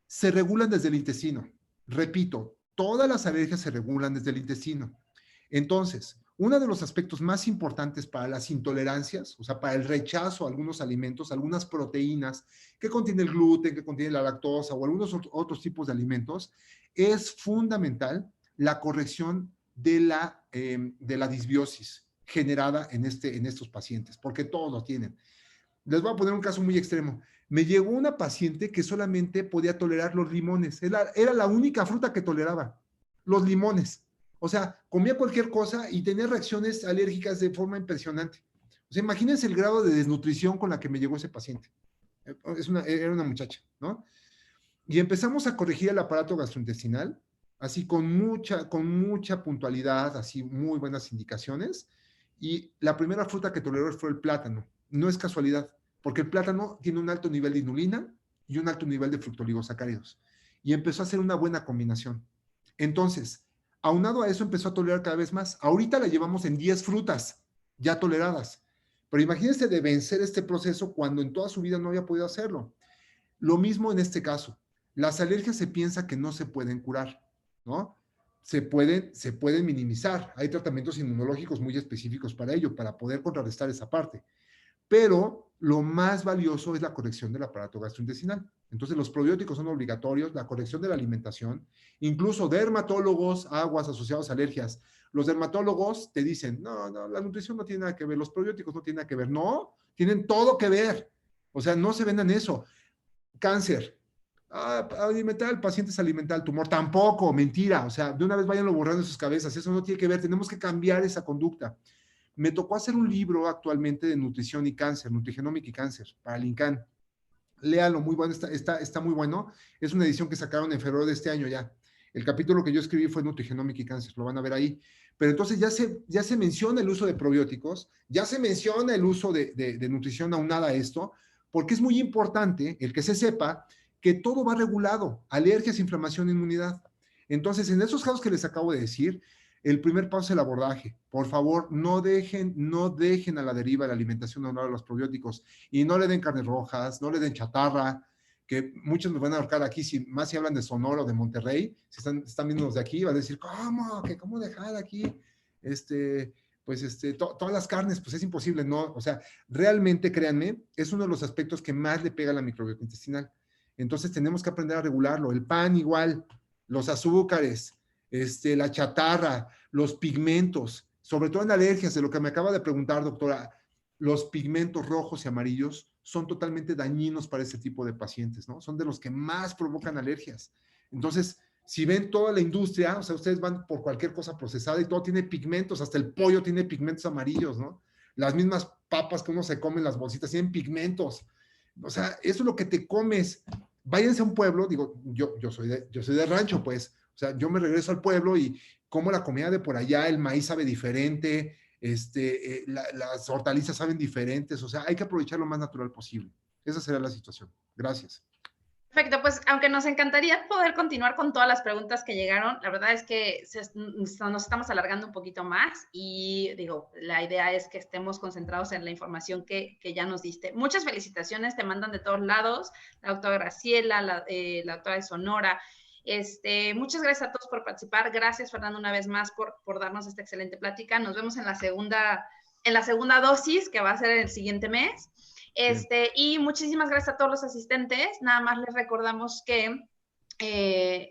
se regulan desde el intestino. Repito, todas las alergias se regulan desde el intestino. Entonces, uno de los aspectos más importantes para las intolerancias, o sea, para el rechazo a algunos alimentos, algunas proteínas que contiene el gluten, que contiene la lactosa o algunos otros tipos de alimentos, es fundamental la corrección de la disbiosis generada en estos pacientes, porque todos lo tienen. Les voy a poner un caso muy extremo. Me llegó una paciente que solamente podía tolerar los limones. Era la única fruta que toleraba, los limones. O sea, comía cualquier cosa y tenía reacciones alérgicas de forma impresionante. O sea, imagínense el grado de desnutrición con la que me llegó ese paciente. Era una muchacha, ¿no? Y empezamos a corregir el aparato gastrointestinal, así con mucha puntualidad, así muy buenas indicaciones. Y la primera fruta que toleró fue el plátano. No es casualidad, porque el plátano tiene un alto nivel de inulina y un alto nivel de fructooligosacáridos. Y empezó a hacer una buena combinación. Entonces, aunado a eso, empezó a tolerar cada vez más. Ahorita la llevamos en 10 frutas ya toleradas. Pero imagínense de vencer este proceso cuando en toda su vida no había podido hacerlo. Lo mismo en este caso. Las alergias se piensa que no se pueden curar, ¿no? Se pueden minimizar. Hay tratamientos inmunológicos muy específicos para ello, para poder contrarrestar esa parte. Pero lo más valioso es la corrección del aparato gastrointestinal. Entonces, los probióticos son obligatorios, la corrección de la alimentación, incluso dermatólogos, aguas asociados a alergias. Los dermatólogos te dicen, no, la nutrición no tiene nada que ver, los probióticos no tienen nada que ver. No, tienen todo que ver. O sea, no se vendan eso. Cáncer. Alimental, pacientes alimental, tumor, tampoco, mentira. O sea, de una vez váyanlo borrando de sus cabezas. Eso no tiene que ver, tenemos que cambiar esa conducta. Me tocó hacer un libro actualmente de nutrición y cáncer, Nutrigenomics y cáncer, para el INCAN. Léalo, muy bueno, está muy bueno. Es una edición que sacaron en febrero de este año ya. El capítulo que yo escribí fue Nutrigenomics y cáncer, lo van a ver ahí. Pero entonces ya se menciona el uso de probióticos, ya se menciona el uso de nutrición aunada a esto, porque es muy importante el que se sepa que todo va regulado, alergias, inflamación, inmunidad. Entonces, en esos casos que les acabo de decir, el primer paso es el abordaje. Por favor, no dejen a la deriva la alimentación honor a los probióticos y no le den carnes rojas, no le den chatarra, que muchos me van a ahorcar aquí, más si hablan de Sonora o de Monterrey, si están viendo los de aquí, van a decir, ¿cómo dejar aquí? Todas las carnes, pues es imposible, ¿no? O sea, realmente, créanme, es uno de los aspectos que más le pega a la microbiota intestinal. Entonces tenemos que aprender a regularlo. El pan igual, los azúcares, la chatarra, los pigmentos, sobre todo en alergias, de lo que me acaba de preguntar, doctora, los pigmentos rojos y amarillos son totalmente dañinos para este tipo de pacientes, ¿no? Son de los que más provocan alergias. Entonces, si ven toda la industria, o sea, ustedes van por cualquier cosa procesada y todo tiene pigmentos, hasta el pollo tiene pigmentos amarillos, ¿no? Las mismas papas que uno se come en las bolsitas tienen pigmentos. O sea, eso es lo que te comes. Váyanse a un pueblo, digo, yo soy de rancho, pues, o sea, yo me regreso al pueblo y como la comida de por allá, el maíz sabe diferente, las hortalizas saben diferentes, o sea, hay que aprovechar lo más natural posible. Esa sería la situación. Gracias. Perfecto, pues aunque nos encantaría poder continuar con todas las preguntas que llegaron, la verdad es que nos estamos alargando un poquito más y digo, la idea es que estemos concentrados en la información que ya nos diste. Muchas felicitaciones, te mandan de todos lados, la doctora Graciela, la doctora de Sonora. Muchas gracias a todos por participar. Gracias, Fernando, una vez más por darnos esta excelente plática. Nos vemos en la segunda dosis, que va a ser el siguiente mes. Y muchísimas gracias a todos los asistentes. Nada más les recordamos que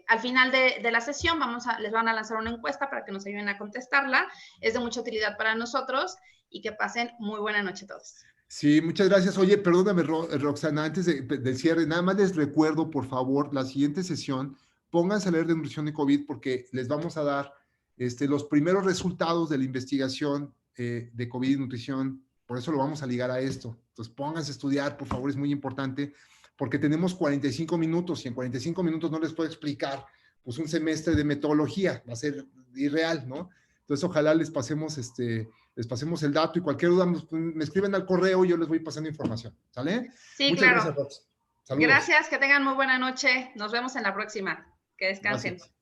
al final de la sesión les van a lanzar una encuesta para que nos ayuden a contestarla. Es de mucha utilidad para nosotros y que pasen muy buena noche a todos. Sí, muchas gracias. Oye, perdóname, Roxana, antes del cierre, nada más les recuerdo, por favor, la siguiente sesión, pónganse a leer de nutrición y COVID porque les vamos a dar los primeros resultados de la investigación de COVID y nutrición. Por eso lo vamos a ligar a esto. Entonces, pónganse a estudiar, por favor, es muy importante, porque tenemos 45 minutos y en 45 minutos no les puedo explicar pues un semestre de metodología, va a ser irreal, ¿no? Entonces, ojalá les pasemos el dato y cualquier duda me escriben al correo y yo les voy pasando información, ¿sale? Sí, muchas claro. Gracias, Rox. Saludos. Gracias, que tengan muy buena noche. Nos vemos en la próxima. Que descansen. Gracias.